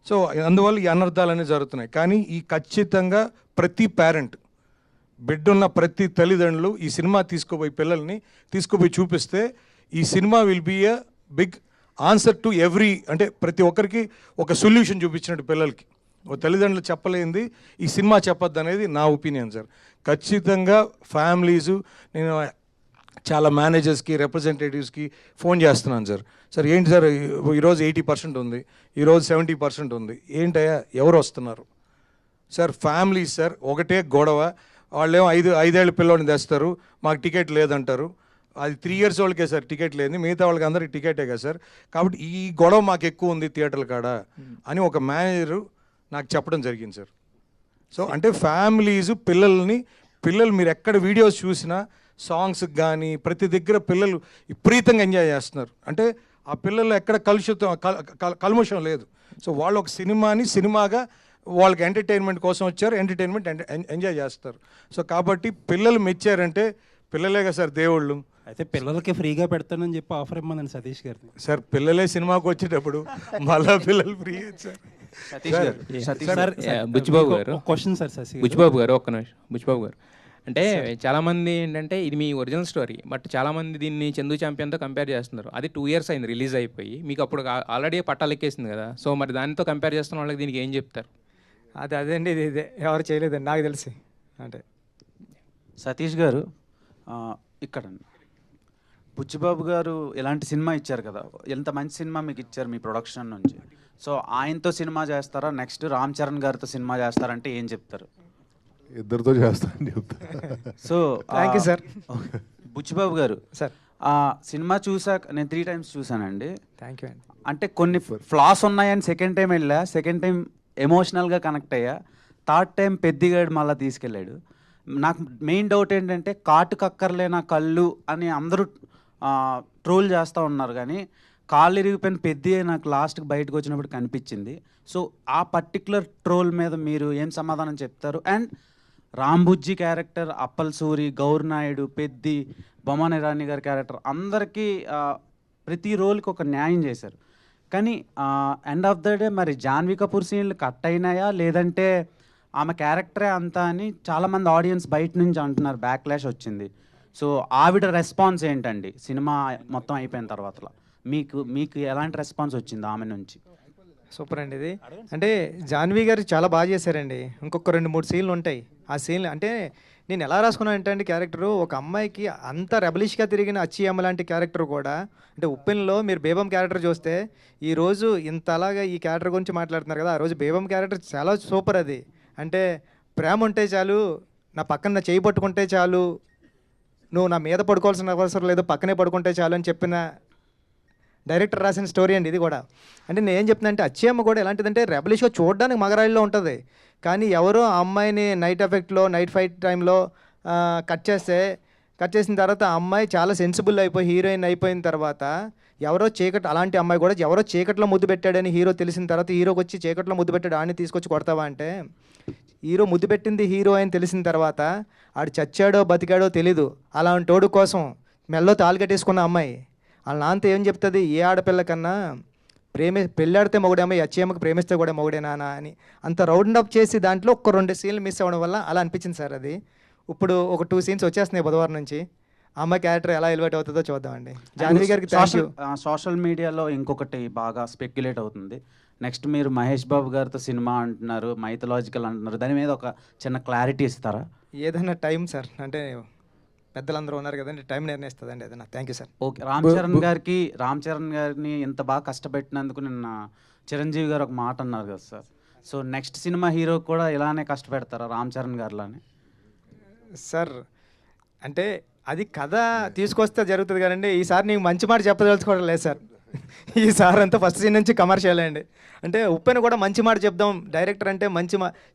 సో అందువల్ల ఈ అనర్థాలు అనేవి జరుగుతున్నాయి. కానీ ఈ ఖచ్చితంగా ప్రతి పేరెంట్, బిడ్డున్న ప్రతి తల్లిదండ్రులు ఈ సినిమా పిల్లల్ని తీసుకుపోయి చూపిస్తే ఈ cinema will be a big answer to అంటే ప్రతి ఒక్కరికి ఒక సొల్యూషన్ చూపించినట్టు పిల్లలకి. ఓ తల్లిదండ్రులు చెప్పలేంది ఈ సినిమా చెప్పొద్దు అనేది నా ఒపీనియన్ సార్. ఖచ్చితంగా ఫ్యామిలీసు, నేను చాలా మేనేజర్స్కి, రిప్రజెంటేటివ్స్కి ఫోన్ చేస్తున్నాను సార్. సార్ ఏంటి సార్, ఈరోజు 80% ఉంది, ఈరోజు 70% ఉంది, ఏంటయ్యా ఎవరు వస్తున్నారు సార్? ఫ్యామిలీస్ సార్, ఒకటే గొడవ. వాళ్ళేమో 5 ఏళ్ళ పిల్లోడిని తెస్తారు, మాకు టికెట్ లేదంటారు. అది 3 years వాళ్ళకే సార్ టికెట్ లేదు, మిగతా వాళ్ళకి అందరికి టికెటే కదా సార్. కాబట్టి ఈ గొడవ మాకు ఎక్కువ ఉంది థియేటర్ల కాడ అని ఒక మేనేజరు నాకు చెప్పడం జరిగింది సార్. సో అంటే పిల్లలు మీరు ఎక్కడ వీడియోస్ చూసినా సాంగ్స్కి కానీ ప్రతి దగ్గర పిల్లలు విపరీతంగా ఎంజాయ్ చేస్తున్నారు. అంటే ఆ పిల్లలు ఎక్కడ కల్మషం లేదు. సో వాళ్ళు ఒక సినిమాగా వాళ్ళకి ఎంటర్టైన్మెంట్ కోసం వచ్చారు, ఎంజాయ్ చేస్తారు. సో కాబట్టి పిల్లలు మెచ్చారంటే పిల్లలేగా సార్ దేవుళ్ళు. అయితే పిల్లలకి ఫ్రీగా పెడతానని చెప్పి ఆఫర్ ఇవ్వమందండి సతీష్ గారిని. సార్ పిల్లలే సినిమాకి వచ్చేటప్పుడు మళ్ళా పిల్లలు ఫ్రీ సార్. బుచ్చిబాబు గారు క్వశ్చన్ సార్, బుచ్చిబాబు గారు ఒక్క నిమిషం. బుచ్చిబాబు గారు, అంటే చాలామంది ఏంటంటే ఇది మీ ఒరిజినల్ స్టోరీ, బట్ చాలామంది దీన్ని చందు ఛాంపియన్తో కంపేర్ చేస్తున్నారు. అది 2 years అయింది రిలీజ్ అయిపోయి, మీకు అప్పుడు ఆల్రెడీ పట్టాలెక్కేసింది కదా. సో మరి దానితో కంపేర్ చేస్తున్న వాళ్ళకి దీనికి ఏం చెప్తారు? అదండి, ఇదే ఎవరు చేయలేదండి నాకు తెలిసి. అంటే సతీష్ గారు, ఇక్కడ బుచ్చిబాబు గారు ఇలాంటి సినిమా ఇచ్చారు కదా, ఎంత మంచి సినిమా మీకు ఇచ్చారు మీ ప్రొడక్షన్ నుంచి. సో ఆయనతో సినిమా చేస్తారా, నెక్స్ట్ రామ్ చరణ్ గారితో సినిమా చేస్తారంటే ఏం చెప్తారు? ఇద్దరితో చేస్తానని చెప్తారు. So thank you sir. Buchibabu garu sir, cinema చూసాక నేను 3 times చూసానండి. థ్యాంక్ యూ అండి. అంటే కొన్ని ఫ్లాస్ ఉన్నాయని సెకండ్ టైం వెళ్ళా, సెకండ్ టైం ఎమోషనల్గా కనెక్ట్ అయ్యా, థర్డ్ టైం పెద్దిగాడు మళ్ళీ తీసుకెళ్ళాడు. నాకు మెయిన్ డౌట్ ఏంటంటే కాటు కక్కర్లేనా కళ్ళు అని అందరూ ట్రోల్ చేస్తూ ఉన్నారు, కానీ కాళ్ళు ఇరిగిపోయిన పెద్ది నాకు లాస్ట్కి బయటకు వచ్చినప్పుడు కనిపించింది. సో ఆ పర్టికులర్ ట్రోల్ మీద మీరు ఏం సమాధానం చెప్తారు? అండ్ రాంబుజ్జి క్యారెక్టర్, అప్పల్ సూరి, గౌర్ నాయుడు, పెద్ది, బొమ్మన ఇరానీ గారి క్యారెక్టర్ అందరికీ ప్రతి రోల్కి ఒక న్యాయం చేశారు. కానీ ఎండ్ ఆఫ్ ద డే మరి జాన్వీ కపూర్ సీన్లు కట్ అయినాయా లేదంటే ఆమె క్యారెక్టరే అంతా అని చాలామంది ఆడియన్స్ బయట నుంచి అంటున్నారు, బ్యాక్లాష్ వచ్చింది. సో ఆవిడ రెస్పాన్స్ ఏంటండి సినిమా మొత్తం అయిపోయిన తర్వాత? మీకు ఎలాంటి రెస్పాన్స్ వచ్చింది ఆమె నుంచి? సూపర్ అండి ఇది. అంటే జాన్వీ గారు చాలా బాగా చేశారండి. ఇంకొక 2-3 సీన్లు ఉంటాయి. ఆ సీన్లు అంటే నేను ఎలా రాసుకున్నాను అంటే అండి, క్యారెక్టరు ఒక అమ్మాయికి అంత రెబలిష్గా తిరిగిన అచ్చి అమ్మ లాంటి క్యారెక్టర్ కూడా, అంటే ఉప్పెన్లో మీరు బేబం క్యారెక్టర్ చూస్తే ఈరోజు ఇంత అలాగా ఈ క్యారెక్టర్ గురించి మాట్లాడుతున్నారు కదా, ఆ రోజు బేబం క్యారెక్టర్ చాలా సూపర్. అది అంటే ప్రేమ ఉంటే చాలు, నా పక్కన నా చేయి పట్టుకుంటే చాలు, నువ్వు నా మీద పడుకోవాల్సిన అవసరం లేదు, పక్కనే పడుకుంటే చాలు అని చెప్పిన డైరెక్టర్ రాసిన స్టోరీ అండి ఇది కూడా. అంటే నేను ఏం చెప్తున్నా అంటే అచ్చి అమ్మ కూడా ఎలాంటిదంటే రెబలిష్గా చూడడానికి మగరాయిల్లో ఉంటుంది, కానీ ఎవరో ఆ అమ్మాయిని నైట్ ఫైట్ టైంలో కట్ చేసిన తర్వాత ఆ అమ్మాయి చాలా సెన్సిబుల్ అయిపోయి హీరోయిన్ అయిపోయిన తర్వాత అలాంటి అమ్మాయి కూడా ఎవరో చీకట్లో ముద్దు పెట్టాడని హీరో తెలిసిన తర్వాత హీరోకి వచ్చి చీకట్లో ముద్దు పెట్టాడు ఆడిని తీసుకొచ్చి కొడతావా అంటే, హీరో ముద్దు పెట్టింది హీరో అని తెలిసిన తర్వాత ఆడు చచ్చాడో బతికాడో తెలీదు, అలాంటి తోడు కోసం మెల్లో తాళి కట్టేసుకున్న అమ్మాయి వాళ్ళ నాన్నతో ఏం చెప్తుంది, ఏ ఆడపిల్ల కన్నా పెళ్ళాడితే మొగుడేమో, అచ్చేమ్మకి ప్రేమిస్తే కూడా మొగుడేనా అని అంత రౌండ్ అప్ చేసి దాంట్లో ఒక 2 సీన్లు మిస్ అవ్వడం వల్ల అలా అనిపించింది సార్. అది ఇప్పుడు ఒక 2 సీన్స్ వచ్చేస్తున్నాయి బుధవారం నుంచి. అమ్మాయి క్యారెక్టర్ ఎలా ఎలివేట్ అవుతుందో చూద్దామండి. జాన్వీ గారికి సోషల్ మీడియాలో ఇంకొకటి బాగా స్పెక్యులేట్ అవుతుంది, నెక్స్ట్ మీరు మహేష్ బాబు గారితో సినిమా అంటున్నారు, మైథలాజికల్ అంటున్నారు, దాని మీద ఒక చిన్న క్లారిటీ ఇస్తారా? ఏదైనా టైం సార్, అంటే పెద్దలందరూ ఉన్నారు కదండి, టైం నిర్ణయిస్తుందండి ఏదైనా. Thank you sir. Okay, Ram Charan గారిని ఇంత బాగా కష్టపెట్టినందుకు నిన్న చిరంజీవి గారు ఒక మాట అన్నారు కదా sir. So next cinema hero కూడా ఇలానే కష్టపెడతారా రామ్ చరణ్ గారిలానే? సార్ అంటే అది కథ తీసుకొస్తే జరుగుతుంది కదండి. ఈసారి నీకు మంచి మాట చెప్పదలుచుకోవడం లేదు సార్. ఈసారి అంతా ఫస్ట్ సీన్ నుంచి కమర్షియల్ అండి. అంటే ఉప్పెన కూడా మంచి మాట చెప్దాం, డైరెక్టర్ అంటే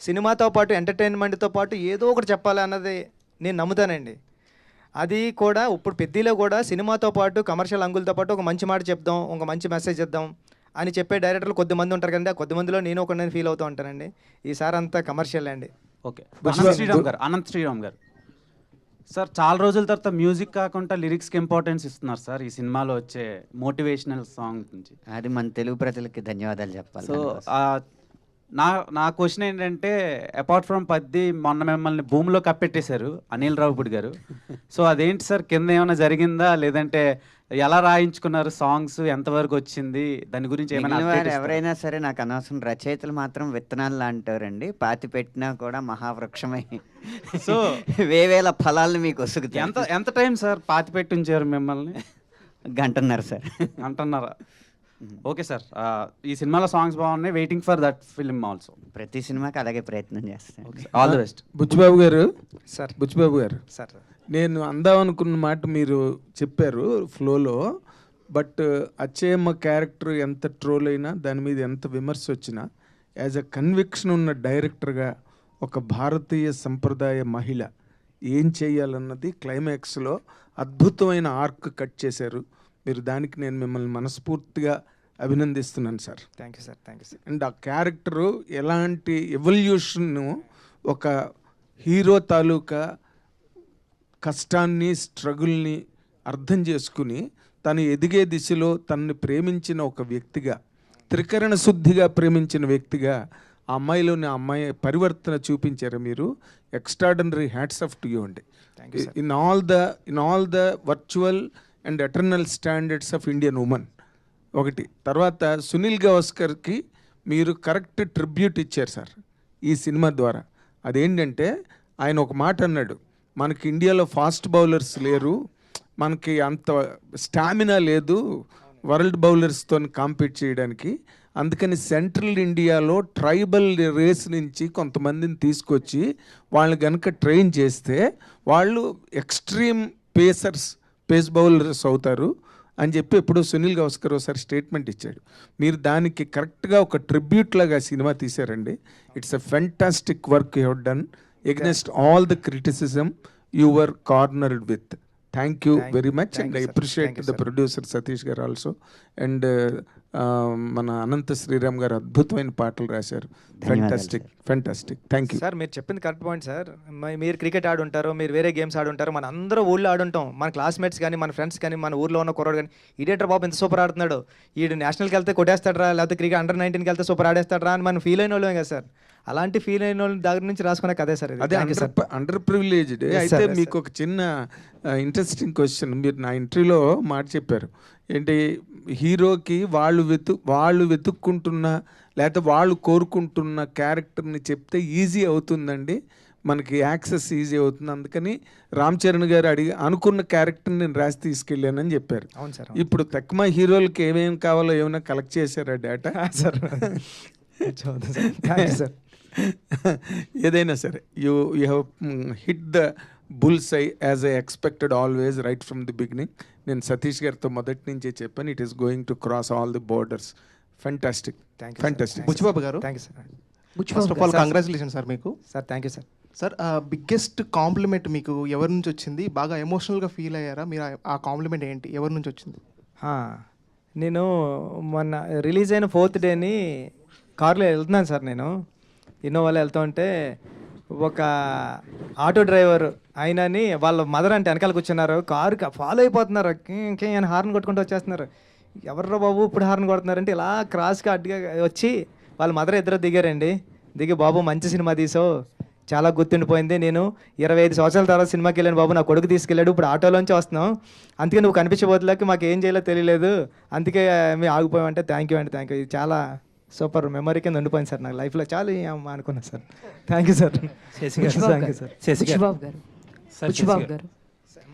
సినిమాతో పాటు ఎంటర్టైన్మెంట్తో పాటు ఏదో ఒకటి చెప్పాలి అన్నది నేను నమ్ముతానండి. అది కూడా ఇప్పుడు పెద్దలో కూడా సినిమాతో పాటు కమర్షియల్ అంగులతో పాటు ఒక మంచి మాట చెప్దాం, ఒక మంచి మెసేజ్ ఇద్దాం అని చెప్పే డైరెక్టర్లు కొద్దిమంది ఉంటారు కదండి, ఆ కొద్దిమందిలో నేను ఒక ఫీల్ అవుతూ ఉంటానండి. ఈసారి అంతా కమర్షియల్ అండి. ఓకే, అనంత్ శ్రీరామ్ గారు సార్, చాలా రోజుల తర్వాత మ్యూజిక్ కాకుండా లిరిక్స్కి ఇంపార్టెన్స్ ఇస్తున్నారు సార్ ఈ సినిమాలో వచ్చే మోటివేషనల్ సాంగ్ నుంచి. అది మన తెలుగు ప్రజలకి ధన్యవాదాలు చెప్పాలి. సో నా క్వశ్చన్ ఏంటంటే, అపార్ట్ ఫ్రమ్ పద్ది మొన్న మిమ్మల్ని భూమిలో కప్పెట్టేశారు అనిల్ రావుపూడి గారు. సో అదేంటి సార్, కింద ఏమైనా జరిగిందా, లేదంటే ఎలా రాయించుకున్నారు సాంగ్స్, ఎంతవరకు వచ్చింది, దాని గురించి ఏమైనా? ఎవరైనా సరే నాకు అనవసరం, రచయితలు మాత్రం విత్తనాలు అంటారండి, పాతి పెట్టినా కూడా మహావృక్షమై సో వేవేల ఫలాలను మీకు వసుకుతాయి. ఎంత టైం సార్ పాతి పెట్టి ఉంచారు మిమ్మల్ని? గంటన్నర సార్. గంటన్నర. ఓకే సార్, ఈ సినిమాలో సాంగ్స్ బాగున్నాయి, waiting for that film also. ప్రతి సినిమాకి అలాగే ప్రయత్నం చేస్తాను. All the best. Buchibabu garu sir. Buchibabu garu sir, నేను అందామనుకున్న మాట మీరు చెప్పారు ఫ్లోలో, బట్ అచ్చేయమ్మ క్యారెక్టర్ ఎంత ట్రోల్ అయినా, దాని మీద ఎంత విమర్శ వచ్చినా, యాజ్ అ కన్విక్షన్ ఉన్న డైరెక్టర్గా ఒక భారతీయ సంప్రదాయ మహిళ ఏం చేయాలన్నది క్లైమాక్స్లో అద్భుతమైన ఆర్క్ కట్ చేశారు మీరు. దానికి నేను మిమ్మల్ని మనస్ఫూర్తిగా అభినందిస్తున్నాను sir. Thank you sir. Thank you sir. And ఆ క్యారెక్టరు ఎలాంటి ఎవల్యూషన్ను, ఒక హీరో తాలూకా కష్టాన్ని, స్ట్రగుల్ని అర్థం చేసుకుని తను ఎదిగే దిశలో తనని ప్రేమించిన ఒక వ్యక్తిగా, త్రికరణ శుద్ధిగా ప్రేమించిన వ్యక్తిగా ఆ అమ్మాయి పరివర్తన చూపించారు మీరు. Extraordinary hats off to you అండి. In all the virtual and eternal standards of Indian women. ఒకటి తర్వాత సునీల్ గవాస్కర్కి మీరు కరెక్ట్ ట్రిబ్యూట్ ఇచ్చారు సార్ ఈ సినిమా ద్వారా. అదేంటంటే ఆయన ఒక మాట అన్నాడు, మనకి ఇండియాలో ఫాస్ట్ బౌలర్స్ లేరు, మనకి అంత స్టామినా లేదు వరల్డ్ బౌలర్స్తో కాంపీట్ చేయడానికి, అందుకని సెంట్రల్ ఇండియాలో ట్రైబల్ రేస్ నుంచి కొంతమందిని తీసుకొచ్చి వాళ్ళని కనుక ట్రైన్ చేస్తే వాళ్ళు ఎక్స్ట్రీమ్ పేసర్స్ పేస్ బౌలర్స్ అవుతారు అని చెప్పి ఎప్పుడో సునీల్ గవాస్కర్ ఒకసారి స్టేట్మెంట్ ఇచ్చాడు. మీరు దానికి కరెక్ట్గా ఒక ట్రిబ్యూట్ లాగా సినిమా తీశారండి. It's a fantastic work you have done against all the criticism you were cornered with. Thank you very much and I appreciate the producer Satish garu also. And మన అనంత శ్రీరామ్ గారు అద్భుతమైన పాటలు రాశారు. Fantastic fantastic. Thank you sir. మీరు చెప్పింది కరెక్ట్ పాయింట్ సార్. మీరు క్రికెట్ ఆడుంటారు, మీరు వేరే గేమ్స్ ఆడుంటారు, మన అందరూ ఊళ్ళో ఆడుంటాం. మన క్లాస్మేట్స్ కానీ మన ఫ్రెండ్స్ కానీ మన ఊర్లో ఉన్న కుర్రాడు కానీ ఈడేటర్ బాబు ఎంత సూపర్ ఆడుతున్నాడు, ఈడు నేషనల్కి వెళ్తే కొట్టేస్తాడరా, లేకపోతే క్రికెట్ అండర్ 19కి వెళ్తే సూపర్ ఆడేస్తాడరా అని మనం ఫీల్ అయిన వాళ్ళమే కదా సార్. అలాంటి ఫీల్ అయిన వాళ్ళ దగ్గర నుంచి రాసుకునే కదే సార్ ఇది. అదే అండర్ ప్రివిలేజ్డ్. అయితే yes, మీకు ఒక చిన్న ఇంట్రెస్టింగ్ క్వశ్చన్. మీరు నా ఇంటర్వ్యూలో మాట చెప్పారు ఏంటి, హీరోకి వాళ్ళు వెతుక్కుంటున్న లేకపోతే వాళ్ళు కోరుకుంటున్న క్యారెక్టర్ని చెప్తే ఈజీ అవుతుందండి, మనకి యాక్సెస్ ఈజీ అవుతుంది, అందుకని రామ్ చరణ్ గారు అనుకున్న క్యారెక్టర్ని నేను రాసి తీసుకెళ్ళానని చెప్పారు. అవును సార్. ఇప్పుడు తక్కువ హీరోలకి ఏమేమి కావాలో ఏమైనా కలెక్ట్ చేశారా డేటా? సార్ సార్ ఏదైనా సరే you have hit the bulls I as I expected always right from the beginning. నేను సతీష్ గారితో మొదటి నుంచే చెప్పాను, it is going to cross all the borders. Fantastic fantastic. Buchibabu garu, thank you sir. First of all congratulation sir మీకు. Sir thank you sir. Sir biggest compliment మీకు ఎవరి నుంచి వచ్చింది? బాగా ఎమోషనల్గా ఫీల్ అయ్యారా మీరు? ఆ కాంప్లిమెంట్ ఏంటి, ఎవరి నుంచి వచ్చింది? నేను మొన్న రిలీజ్ అయిన 4th డేని కార్లో వెళ్తున్నాను సార్. నేను ఇన్నోవాలో వెళ్తూ ఉంటే ఒక ఆటో డ్రైవర్ ఆయనని వాళ్ళ మదర్ అంటే వెనకాల కూర్చున్నారు, కారు ఫాలో అయిపోతున్నారు, ఇంకే అని హార్న్ కొట్టుకుంటూ వచ్చేస్తున్నారు. ఎవర్రా బాబు ఇప్పుడు హార్న్ కొడుతున్నారంటే ఇలా క్రాస్గా అడ్డుగా వచ్చి వాళ్ళ మదర్ ఇద్దరు దిగారండి. దిగి బాబు మంచి సినిమా తీసావు, చాలా గుర్తుండిపోయింది, నేను 25 సంవత్సరాల తర్వాత సినిమాకి వెళ్ళాను బాబు, నా కొడుకు తీసుకెళ్ళాడు, ఇప్పుడు ఆటోలోంచి వస్తున్నాం, అందుకే నువ్వు కనిపించబోతులకి మాకు ఏం చేయాలో తెలియలేదు, అందుకే మేము ఆగిపోయామంటే థ్యాంక్ యూ అండి, థ్యాంక్ యూ. ఇది చాలా సూపర్ మెమరీ కింద ఉండిపోయింది సార్ నాకు లైఫ్లో. చాలా అనుకున్నాను sir. Thank you sir. Buchibabu garu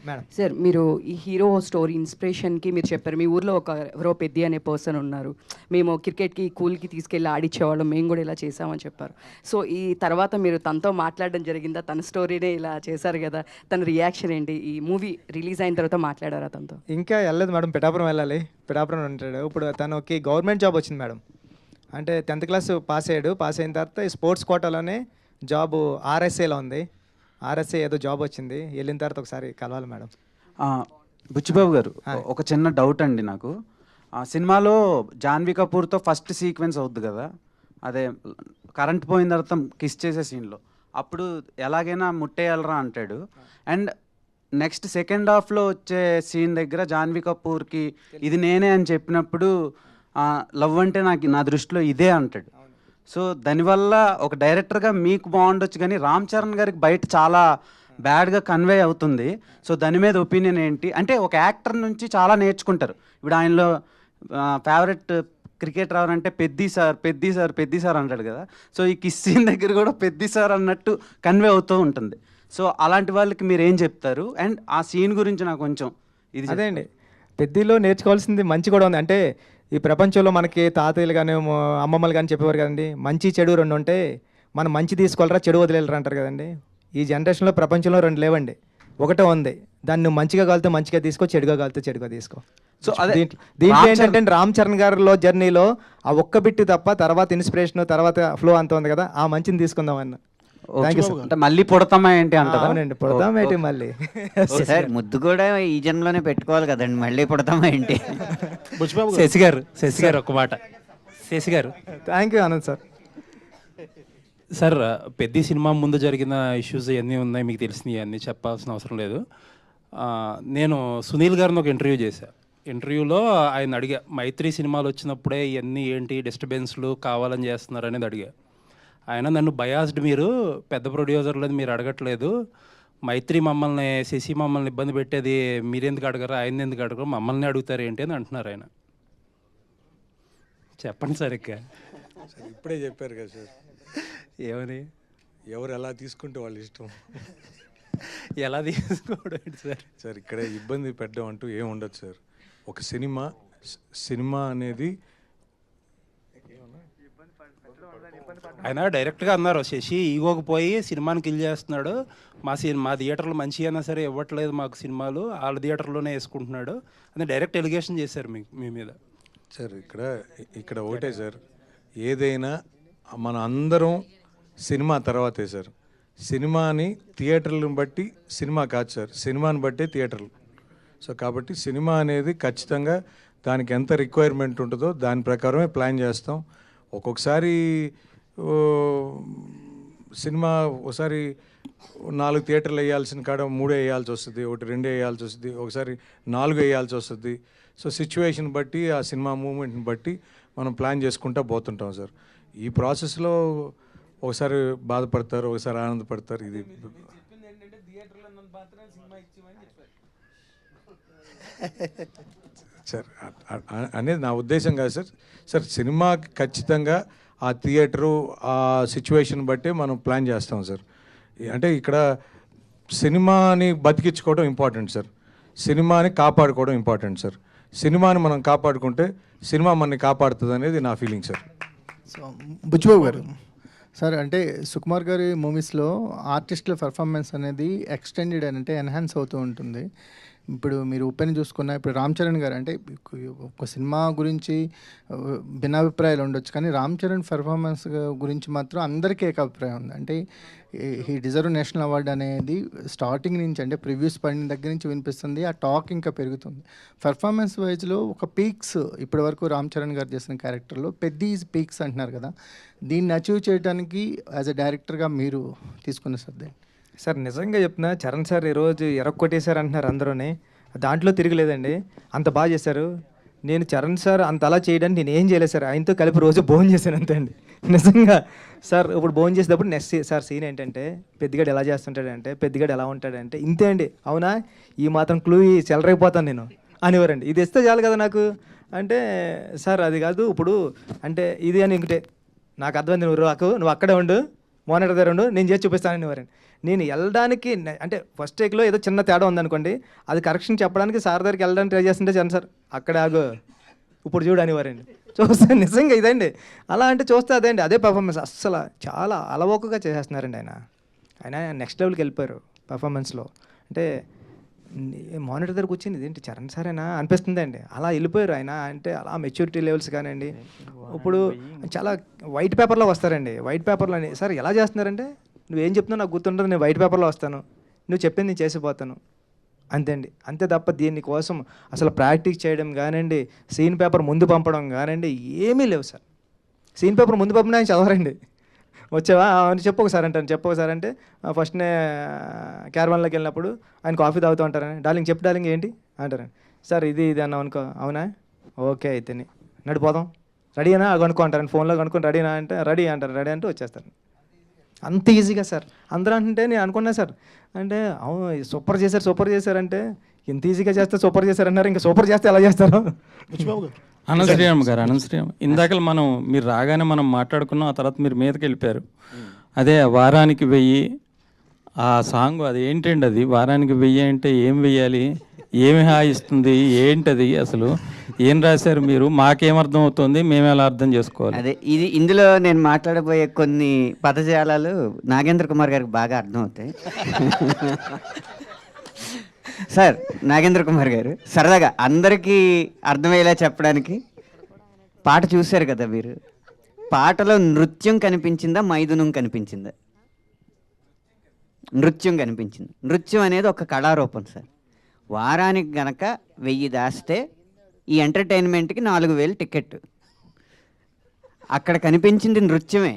madam sir, మీరు ఈ హీరో స్టోరీ ఇన్స్పిరేషన్కి మీరు చెప్పారు మీ ఊర్లో ఎవరో పెద్ది అనే పర్సన్ ఉన్నారు, మేము క్రికెట్కి కూల్కి తీసుకెళ్ళి ఆడిచ్చేవాళ్ళం, మేము కూడా ఇలా చేసామని చెప్పారు. సో ఈ తర్వాత మీరు తనతో మాట్లాడడం జరిగిందా? తన స్టోరీనే ఇలా చేశారు కదా, తన రియాక్షన్ ఏంటి? ఈ మూవీ రిలీజ్ అయిన తర్వాత మాట్లాడారా తనతో? ఇంకా వెళ్ళలేదు మేడం, పిఠాపురం వెళ్ళాలి, పిఠాపురం ఉంటాడు. ఇప్పుడు తనకి గవర్నమెంట్ జాబ్ వచ్చింది మేడం. అంటే 10th క్లాస్ పాస్ అయ్యాడు, పాస్ అయిన తర్వాత ఈ స్పోర్ట్స్ కోటాలోనే జాబు RSAలో ఉంది, RSA ఏదో జాబ్ వచ్చింది, వెళ్ళిన తర్వాత ఒకసారి కలవాలి మేడం. బుచ్చిబాబు గారు, ఒక చిన్న డౌట్ అండి నాకు. సినిమాలో జాన్వీ కపూర్తో ఫస్ట్ సీక్వెన్స్ అవుద్ది కదా, అదే కరెంట్ పోయిన తర్వాత కిస్ చేసే సీన్లో, అప్పుడు ఎలాగైనా ముట్టేయాలరా అంటాడు. అండ్ నెక్స్ట్ సెకండ్ హాఫ్లో వచ్చే సీన్ దగ్గర జాన్వీ కపూర్కి ఇది నేనే అని చెప్పినప్పుడు లవ్ అంటే నా దృష్టిలో ఇదే అంటాడు. సో దానివల్ల ఒక డైరెక్టర్గా మీకు బాగుండొచ్చు, కానీ రామ్ చరణ్ గారికి బయట చాలా బ్యాడ్గా కన్వే అవుతుంది. సో దాని మీద ఒపీనియన్ ఏంటి? అంటే ఒక యాక్టర్ నుంచి చాలా నేర్చుకుంటారు. ఇప్పుడు ఆయనలో ఫేవరెట్ క్రికెటర్ ఎవరంటే పెద్ది సార్ అంటాడు కదా. సో ఈ కిస్ సీన్ దగ్గర కూడా పెద్ది సార్ అన్నట్టు కన్వే అవుతూ ఉంటుంది. సో అలాంటి వాళ్ళకి మీరు ఏం చెప్తారు? అండ్ ఆ సీన్ గురించి నాకు కొంచెం ఇది అదే అండి, పెద్దిలో నేర్చుకోవాల్సింది మంచి కూడా ఉంది. అంటే ఈ ప్రపంచంలో మనకి తాతయ్యలు కానీ అమ్మమ్మలు కానీ చెప్పేవారు కదండి, మంచి చెడు 2 ఉంటే మనం మంచి తీసుకోవాలరా చెడు వదిలేలరా అంటారు కదండి. ఈ జనరేషన్లో ప్రపంచంలో 2 లేవండి, ఒకటే ఉంది, దాన్ని నువ్వు మంచిగా కాలితే మంచిగా తీసుకో, చెడుగా కాలితే చెడుగా తీసుకో. సో అదే దీంట్లో ఏంటంటే రామ్ చరణ్ గారిలో జర్నీలో ఆ ఒక్క బిట్టు తప్ప తర్వాత ఇన్స్పిరేషన్ తర్వాత ఫ్లో అంత ఉంది కదా, ఆ మంచిని తీసుకుందామన్న. అంటే మళ్ళీ పుడతామా ఏంటి అంటారా? అవునండి, పుడతాం ఏంటి మళ్ళీ. సార్ ముద్దు కూడా ఈ జన్మలోనే పెట్టుకోవాలి కదండి, మళ్ళీ పుడతామా ఏంటి? శశి గారు ఒక మాట. శశి గారు thank you Anand sir. Sir, పెద్ద సినిమా ముందు జరిగిన ఇష్యూస్ ఇవన్నీ ఉన్నాయి, మీకు తెలిసినవి అన్నీ చెప్పాల్సిన అవసరం లేదు. నేను సునీల్ గారిని ఒక ఇంటర్వ్యూ చేశాను. ఇంటర్వ్యూలో ఆయన అడిగా, మైత్రి సినిమాలు వచ్చినప్పుడే ఇవన్నీ ఏంటి డిస్టర్బెన్స్లు కావాలని చేస్తున్నారు అనేది అడిగా. ఆయన నన్ను బయాస్డ్, మీరు పెద్ద ప్రొడ్యూసర్లేదు మీరు అడగట్లేదు, మైత్రి మమ్మల్ని శశి మమ్మల్ని ఇబ్బంది పెట్టేది మీరెందుకు అడగరు, ఆయన ఎందుకు అడగరు, మమ్మల్ని అడుగుతారు ఏంటి అని అంటున్నారు ఆయన. చెప్పండి సార్. ఇప్పుడే చెప్పారు కదా సార్, ఏమని? ఎవరు ఎలా తీసుకుంటే వాళ్ళు ఇష్టం. ఎలా తీసుకోవడం ఏంటి సార్ ఇక్కడే ఇబ్బంది పెట్టడం అంటూ ఏం ఉండదు సార్. ఒక సినిమా అనేది ఆయన డైరెక్ట్గా అన్నారు, శశి ఈగోకి పోయి సినిమాని కిల్ చేస్తున్నాడు, మా థియేటర్లు మంచి అయినా సరే ఇవ్వట్లేదు మాకు సినిమాలు, వాళ్ళ థియేటర్లోనే వేసుకుంటున్నాడు అని డైరెక్ట్ ఎలిగేషన్ చేశారు మీ మీద. సార్ ఇక్కడ ఒకటే సార్, ఏదైనా మన అందరం సినిమా తర్వాతే సార్. సినిమాని థియేటర్లను బట్టి సినిమా కాదు సార్, సినిమాని బట్టే థియేటర్లు. సో కాబట్టి సినిమా అనేది ఖచ్చితంగా దానికి ఎంత రిక్వైర్మెంట్ ఉంటుందో దాని ప్రకారమే ప్లాన్ చేస్తాం. ఒక్కొక్కసారి సినిమా ఒకసారి 4 థియేటర్లు వేయాల్సిన కాడ 3 వేయాల్సి వస్తుంది, 1 2 వేయాల్సి వస్తుంది, ఒకసారి 4 వేయాల్సి వస్తుంది. సో సిచ్యువేషన్ బట్టి ఆ సినిమా మూమెంట్ని బట్టి మనం ప్లాన్ చేసుకుంటూ పోతుంటాం సార్. ఈ ప్రాసెస్లో ఒకసారి బాధపడతారు, ఒకసారి ఆనందపడతారు. ఇది సార్ అనేది నా ఉద్దేశం కాదు సార్. సార్ సినిమాకి ఖచ్చితంగా ఆ థియేటరు ఆ సిచ్యువేషన్ బట్టి మనం ప్లాన్ చేస్తాం సార్. అంటే ఇక్కడ సినిమాని బతికించుకోవడం ఇంపార్టెంట్ సార్, సినిమాని కాపాడుకోవడం ఇంపార్టెంట్ సార్. సినిమాని మనం కాపాడుకుంటే సినిమా మనని కాపాడుతుంది అనేది నా feeling sir. So Buchibabu garu sir, అంటే సుకుమార్ గారి మూవీస్లో ఆర్టిస్టుల పర్ఫార్మెన్స్ అనేది ఎక్స్టెండెడ్ అంటే ఎన్హాన్స్ అవుతూ ఉంటుంది. ఇప్పుడు మీరు ఉప్పెన చూసుకున్న ఇప్పుడు రామ్ చరణ్ గారు, అంటే ఒక సినిమా గురించి భిన్నాభిప్రాయాలు ఉండొచ్చు, కానీ రామ్ చరణ్ పర్ఫార్మెన్స్ గురించి మాత్రం అందరికీ ఏకాభిప్రాయం ఉంది. అంటే హీ డిజర్వ్ నేషనల్ అవార్డు అనేది స్టార్టింగ్ నుంచి, అంటే ప్రివ్యూస్ పడిన దగ్గర నుంచి వినిపిస్తుంది. ఆ టాక్ ఇంకా పెరుగుతుంది. పర్ఫార్మెన్స్ వైజ్లో ఒక పీక్స్ ఇప్పటి వరకు రామ్ చరణ్ గారు చేసిన క్యారెక్టర్లో పెద్ద ఈజ్ పీక్స్ అంటున్నారు కదా, దీన్ని అచీవ్ చేయడానికి యాజ్ అ డైరెక్టర్గా మీరు తీసుకున్న శ్రద్ధ సార్? నిజంగా చెప్తున్నా, చరణ్ సార్ ఈరోజు ఎరక్కొట్టేశారు అంటున్నారు అందరూనే, దాంట్లో తిరగలేదండి. అంత బాగా చేశారు. నేను చరణ్ సార్ అంత అలా చేయడానికి నేను ఏం చేయలేదు సార్, ఆయనతో కలిపి రోజు భోజనం చేశాను అంతే అండి. నిజంగా సార్ ఇప్పుడు భోజనం చేసేటప్పుడు నెక్స్ట్ సార్ సీన్ ఏంటంటే, పెద్దగాడు ఎలా చేస్తుంటాడంటే, పెద్దగాడు ఎలా ఉంటాడంటే, ఇంతే అండి. అవునా, ఈ మాత్రం క్లూ చెలరైపోతాను నేను అనేవారండి. ఇది ఇస్తే చాలు కదా నాకు అంటే, సార్ అది కాదు ఇప్పుడు అంటే ఇది అని ఇంకటే నాకు అర్థమైంది, నువ్వు అక్కడే ఉండు, మానిటర్ దగ్గర ఉండు, నేను చేసి చూపిస్తాను అనేవారండి. నేను వెళ్ళడానికి అంటే ఫస్ట్ టేక్లో ఏదో చిన్న తేడా ఉందనుకోండి, అది కరెక్షన్ చెప్పడానికి సార్ దగ్గరికి వెళ్ళడానికి ట్రై చేస్తుంటే చరణ్ సార్ అక్కడే ఆగు, ఇప్పుడు చూడు అనేవారండి. చూస్తే నిజంగా ఇదండి, అలా అంటే చూస్తే అదే అండి, అదే పర్ఫార్మెన్స్. అస్సలు చాలా అలవోకగా చేసేస్తున్నారండి ఆయన నెక్స్ట్ లెవెల్కి వెళ్ళిపోయారు పర్ఫార్మెన్స్లో. అంటే మానిటర్ దగ్గరకు వచ్చింది ఇదేంటి చరణ్ సారేనా అనిపిస్తుంది అండి, అలా వెళ్ళిపోయారు ఆయన. అంటే అలా మెచ్యూరిటీ లెవెల్స్ కానివ్వండి. ఇప్పుడు చాలా వైట్ పేపర్లో వస్తారండి, వైట్ పేపర్లో సార్ ఎలా చేస్తున్నారంటే, నువ్వేం చెప్తున్నావు నాకు గుర్తుండదు, నేను వైట్ పేపర్లో వస్తాను, నువ్వు చెప్పింది నేను చేసిపోతాను అంతే అండి. అంతే తప్ప దీనికోసం అసలు ప్రాక్టీస్ చేయడం కానివ్వండి, సీన్ పేపర్ ముందు పంపడం కానివ్వండి ఏమీ లేవు సార్. సీన్ పేపర్ ముందు పంపిన ఆయన చదవరండి. వచ్చావా అని చెప్పు ఒకసారి అంటాను, చెప్పు ఒకసారి అంటే ఫస్ట్నే క్యారవాన్లోకి వెళ్ళినప్పుడు ఆయన కాఫీ తాగుతూ ఉంటారని, డార్లింగ్ చెప్పు డార్లింగ్ ఏంటి అంటారండి. సార్ ఇది అన్నావు అనుకో, అవునా ఓకే అయితేనే నడిపోదాం, రెడీనా కనుక్కో అంటారని, ఫోన్లో కనుక్కొని రెడీనా అంటే రెడీ అంటారు, రెడీ అంటే వచ్చేస్తారు. అంత ఈజీగా సార్. అందరూ అంటే నేను అనుకున్నా సార్, అంటే అవును సూపర్ చేశారంటే ఇంత ఈజీగా చేస్తే సూపర్ చేశారన్నారు, ఇంకా సూపర్ చేస్తే ఎలా చేస్తారు? అనంత శ్రీరామ్ ఇందాక మీరు రాగానే మనం మాట్లాడుకున్నాం, ఆ తర్వాత మీరు మీదకి వెళ్ళిపోయారు. అదే వారానికి 1000 ఆ సాంగ్, అది ఏంటండి అది వారానికి 1000 అంటే ఏం వెయ్యాలి, ఏమి హాయిస్తుంది ఏంటది, అసలు ఏం రాశారు మీరు, మాకేమర్థం అవుతుంది, మేము ఎలా అర్థం చేసుకోవాలి? అదే ఇందులో నేను మాట్లాడబోయే కొన్ని పదజాలాలు నాగేంద్ర కుమార్ గారికి బాగా అర్థం అవుతాయి. సార్ నాగేంద్ర కుమార్ గారు సరదాగా అందరికీ అర్థమయ్యేలా చెప్పడానికి, పాట చూశారు కదా మీరు, పాటలో నృత్యం కనిపించిందా మైథునం కనిపించిందా? నృత్యం కనిపించింది. నృత్యం అనేది ఒక కళారూపం సార్. వారానికి గనక 1000 దాస్తే ఈ ఎంటర్టైన్మెంట్కి 4000 టికెట్. అక్కడ కనిపించింది నృత్యమే.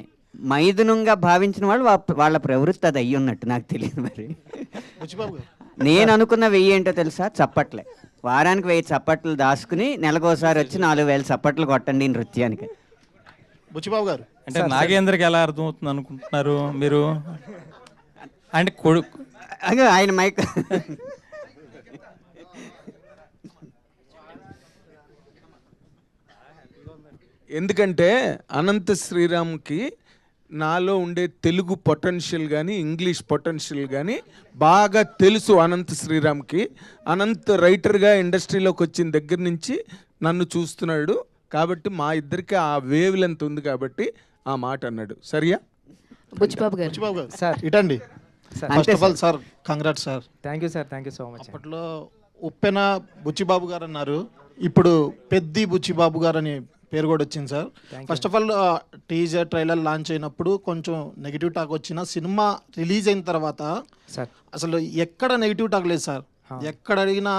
మైథునంగా భావించిన వాళ్ళు వాళ్ళ ప్రవృత్తి అది అయ్యి ఉన్నట్టు నాకు తెలియదు. మరి నేను అనుకున్న 1000 ఏంటో తెలుసా? చప్పట్లే. వారానికి 1000 చప్పట్లు దాచుకుని నెలకోసారి వచ్చి 4000 చప్పట్లు కొట్టండి నృత్యానికి. బుచ్చిబాబు గారు అంటే నాగేంద్రకి ఎలా అర్థమవుతుంది అనుకుంటున్నారు మీరు? అంటే కొడుకు ఆయన మైక్ ఎందుకంటే అనంత శ్రీరామ్కి నాలో ఉండే తెలుగు పొటెన్షియల్ కానీ ఇంగ్లీష్ పొటెన్షియల్ కానీ బాగా తెలుసు అనంత శ్రీరామ్కి. అనంత్ రైటర్గా ఇండస్ట్రీలోకి వచ్చిన దగ్గర నుంచి నన్ను చూస్తున్నాడు కాబట్టి మా ఇద్దరికి ఆ వేవ్ లెంత్ ఉంది కాబట్టి ఆ మాట అన్నాడు. సరియా? బుచ్చిబాబు గారు బుచ్చిబాబు గారు సార్ ఇటండి. Sir first of all sir congrats sir. Thank you sir, thank you so much. అప్పట్లో ఉప్పెన బుచ్చిబాబు గారు అన్నారు, ఇప్పుడు పెద్ది బుచ్చిబాబు గారు అని పేరు కూడా వచ్చింది sir. First of all teaser trailer launch అయినప్పుడు కొంచెం నెగిటివ్ టాక్ వచ్చిన సినిమా రిలీజ్ అయిన తర్వాత సార్ అసలు ఎక్కడ నెగిటివ్ టాక్ లేదు సార్. ఎక్కడ అడిగినా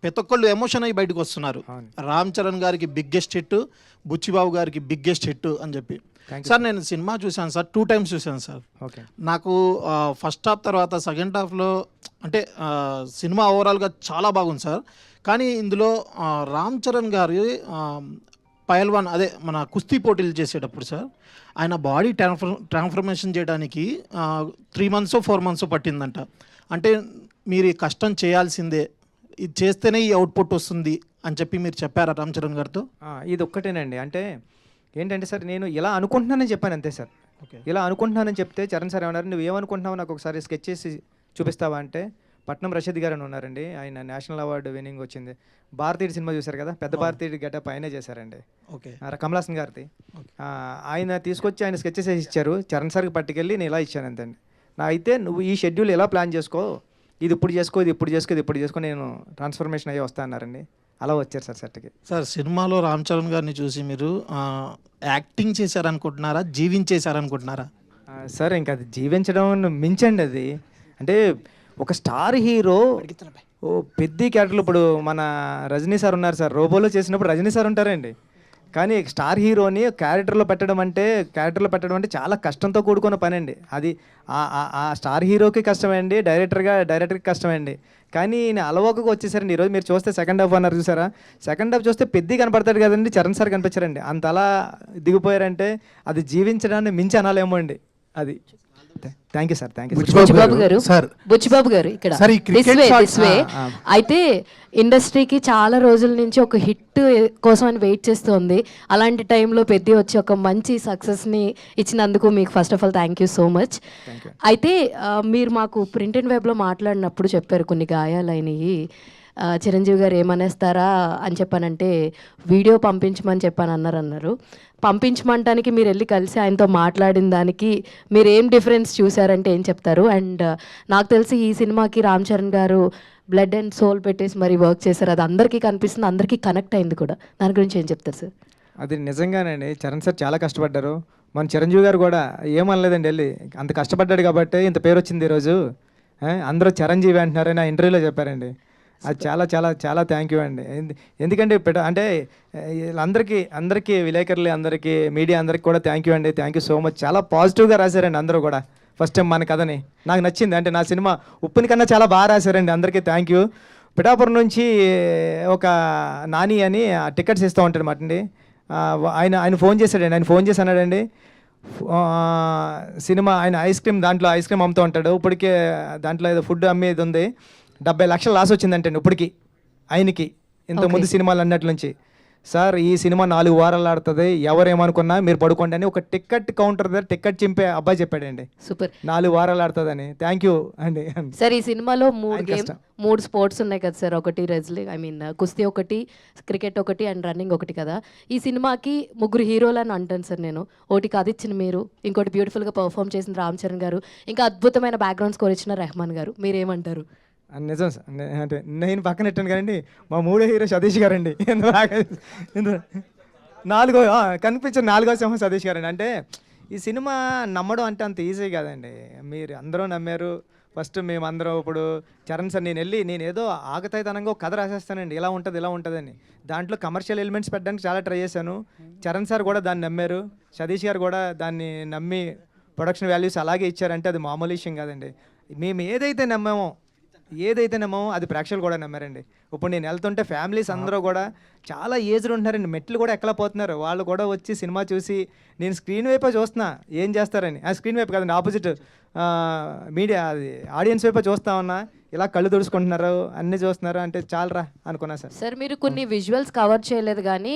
ప్రతి ఒక్కళ్ళు ఎమోషన్ అయ్యి బయటకు వస్తున్నారు. రామ్ చరణ్ గారికి బిగ్గెస్ట్ హిట్, బుచ్చిబాబు గారికి బిగ్గెస్ట్ హిట్ అని చెప్పి. సార్ నేను సినిమా చూశాను సార్, 2 times చూశాను సార్. ఓకే. నాకు ఫస్ట్ హాఫ్ తర్వాత సెకండ్ హాఫ్లో అంటే సినిమా ఓవరాల్గా చాలా బాగుంది సార్. కానీ ఇందులో రామ్ చరణ్ గారి పైల్వాన్ అదే మన కుస్తీ పోటీలు చేసేటప్పుడు సార్ ఆయన బాడీ ట్రాన్స్ఫర్మేషన్ చేయడానికి 3 months 4 months పట్టిందంట. అంటే మీరు ఈ కష్టం చేయాల్సిందే, ఇది చేస్తేనే ఈ అవుట్పుట్ వస్తుంది అని చెప్పి మీరు చెప్పారా రామ్ చరణ్ గారితో? ఇది ఒక్కటేనండి. అంటే ఏంటంటే సార్ నేను ఇలా అనుకుంటున్నానని చెప్పాను అంతే సార్. ఓకే. ఇలా అనుకుంటున్నానని చెప్తే చరణ్ సార్ ఏమన్నారు, నువ్వు ఏమనుకుంటున్నావు నాకు ఒకసారి స్కెచ్ చేసి చూపిస్తావా అంటే, పట్నం రషీద్ గారు అని ఉన్నారండి, ఆయన నేషనల్ అవార్డు విన్నింగ్ వచ్చింది. భారతీయుడు సినిమా చూశారు కదా, పెద్ద భారతీయుడు గెటప్ ఆయనే చేశారండి. ఓకే. కమల్ హాసన్ గారిది. ఆయన తీసుకొచ్చి ఆయన స్కెచెస్ వేసి ఇచ్చారు, చరణ్ సార్కి పట్టుకెళ్ళి నేను ఇలా ఇచ్చాను అంతే అండి. అయితే నువ్వు ఈ షెడ్యూల్ ఎలా ప్లాన్ చేసుకో, ఇది ఇప్పుడు చేసుకో, ఇది ఇప్పుడు చేసుకో, ఇది ఇప్పుడు చేసుకో, నేను ట్రాన్స్ఫర్మేషన్ అయ్యి వస్తా అన్నారండి. అలా వచ్చారు సార్ సెట్కి. సార్ సినిమాలో రామ్ చరణ్ గారిని చూసి మీరు యాక్టింగ్ చేశారనుకుంటున్నారా, జీవించేశారనుకుంటున్నారా? సార్ ఇంకా అది జీవించడం మించండి అది. అంటే ఒక స్టార్ హీరో పెద్ద క్యారెక్టర్లు, ఇప్పుడు మన రజనీ సార్ ఉన్నారు సార్, రోబోలో చేసినప్పుడు రజనీ సార్ ఉంటారండి. కానీ స్టార్ హీరోని క్యారెక్టర్లో పెట్టడం అంటే చాలా కష్టంతో కూడుకున్న పని అండి. అది ఆ స్టార్ హీరోకి కష్టమే అండి, డైరెక్టర్కి కష్టమే అండి. కానీ ఈయన అలవోకగా వచ్చేసారండి. ఈరోజు మీరు చూస్తే సెకండ్ హాఫ్ అన్నారు చూసారా, సెకండ్ హాఫ్ చూస్తే పెద్ద కనపడతాడు కదండి, చరణ్ సార్ కనిపించారండి. అంత అలా దిగిపోయారంటే అది జీవించడాన్ని మించి అనాలేమో అండి అది. Thank you sir, thank you. Buchibabu garu ఇక్కడ this way. అయితే ఇండస్ట్రీకి చాలా రోజుల నుంచి ఒక హిట్ కోసం అని వెయిట్ చేస్తుంది. అలాంటి టైంలో పెద్ద వచ్చి ఒక మంచి సక్సెస్ని ఇచ్చినందుకు మీకు first of all thank you so much. అయితే మీరు మాకు ప్రింట్ అండ్ వెబ్లో మాట్లాడినప్పుడు చెప్పారు కొన్ని గాయాలైనవి, చిరంజీవి గారు ఏమనేస్తారా అని చెప్పానంటే వీడియో పంపించమని అన్నారు. పంపించమంటానికి మీరు వెళ్ళి కలిసి ఆయనతో మాట్లాడిన దానికి మీరు ఏం డిఫరెన్స్ చూసారంటే ఏం చెప్తారు? అండ్ నాకు తెలిసి ఈ సినిమాకి రామ్ చరణ్ గారు బ్లడ్ అండ్ సోల్ పెట్టేసి మరి వర్క్ చేశారు, అది అందరికీ కనిపిస్తుంది, అందరికీ కనెక్ట్ అయింది కూడా. దాని గురించి ఏం చెప్తారు సార్? అది నిజంగానండి, చరణ్ సార్ చాలా కష్టపడ్డారు. మన చిరంజీవి గారు కూడా ఏమనలేదండి, వెళ్ళి అంత కష్టపడ్డాడు కాబట్టి ఇంత పేరు వచ్చింది ఈరోజు, అందరూ చిరంజీవి అంటున్నారని ఆ ఇంటర్వ్యూలో చెప్పారండి. అది చాలా చాలా చాలా థ్యాంక్ యూ అండి. ఎందుకంటే అంటే అందరికీ విలేకరులు అందరికీ మీడియా అందరికీ కూడా థ్యాంక్ యూ అండి, థ్యాంక్ యూ సో మచ్. చాలా పాజిటివ్గా రాశారండి అందరూ కూడా. ఫస్ట్ టైం మన కథని నాకు నచ్చింది, అంటే నా సినిమా ఉప్పుని కన్నా చాలా బాగా రాశారండి. అందరికీ థ్యాంక్ యూ. పిఠాపురం నుంచి ఒక నాని అని టికెట్స్ ఇస్తూ ఉంటాడు మాట అండి, ఆయన ఫోన్ చేశాడండి. ఆయన ఫోన్ చేసి అన్నాడండి, సినిమా ఆయన ఐస్ క్రీమ్ అమ్ముతూ ఉంటాడు, ఇప్పటికే దాంట్లో ఏదో ఫుడ్ అమ్మేది ఉంది, 70 లక్షలు లాస్ వచ్చిందంటే ఇప్పటికి ఆయనకి, ఇంతకుముందు సినిమాలు అన్నట్ల నుంచి. సార్ ఈ సినిమా 4 వారాలు ఆడుతుంది, ఎవరేమనుకున్నా మీరు పడుకోండి అని ఒక టికెట్ కౌంటర్ దగ్గర టికెట్ చింపే అబ్బాయి చెప్పాడండి. సూపర్. 4 వారాలు ఆడుతుందని. థ్యాంక్ యూ అండి. సార్ ఈ సినిమాలో 3 స్పోర్ట్స్ ఉన్నాయి కదా సార్, ఒకటి కుస్తీ ఒకటి, క్రికెట్ ఒకటి అండ్ రన్నింగ్ ఒకటి కదా. ఈ సినిమాకి 3 హీరోలు అని అంటాను సార్ నేను. ఒకటి కథ ఇచ్చిన మీరు, ఇంకోటి బ్యూటిఫుల్గా పర్ఫామ్ చేసిన రామ్ చరణ్ గారు, ఇంకా అద్భుతమైన బ్యాక్గ్రౌండ్ స్కోర్ ఇచ్చిన రెహమాన్ గారు. మీరేమంటారు? నిజం సార్, అంటే నేను పక్కన పెట్టాను కదండి, మా 3వ హీరో సతీష్ గారండి. కనిపించిన 4వ సింహం సతీష్ గారండి. అంటే ఈ సినిమా నమ్మడం అంటే అంత ఈజీ కాదండి. మీరు అందరూ నమ్మారు. ఫస్ట్ మేమందరం ఇప్పుడు చరణ్ సార్ నేను ఏదో ఆగతాయితనంగా ఒక కథ రాసేస్తానండి, ఇలా ఉంటుందని. దాంట్లో కమర్షియల్ ఎలిమెంట్స్ పెట్టడానికి చాలా ట్రై చేశాను. చరణ్ సార్ కూడా దాన్ని నమ్మారు, సతీష్ గారు కూడా దాన్ని నమ్మి ప్రొడక్షన్ వాల్యూస్ అలాగే ఇచ్చారంటే అది మామూలు విషయం కాదండి. మేము ఏదైతే నమ్మామో అది ప్రేక్షకులు కూడా నమ్మారండి. ఇప్పుడు నేను వెళ్తుంటే ఫ్యామిలీస్ అందరూ కూడా చాలా ఏజ్డ్ ఉంటున్నారండి, మెట్లు కూడా ఎక్కలేకపోతున్నారు. వాళ్ళు కూడా వచ్చి సినిమా చూసి నేను స్క్రీన్ వైపే చూస్తున్నా ఏం చేస్తారని, ఆ స్క్రీన్ వైపు కదండి, ఆపోజిట్ మీడియా అది ఆడియన్స్ వైపే చూస్తా ఉన్నా, ఇలా కళ్ళు తుడుచుకుంటున్నారు, అన్నీ చూస్తున్నారు అంటే చాలరా అనుకున్నా సార్. సార్ మీరు కొన్ని విజువల్స్ కవర్ చేయలేదు కానీ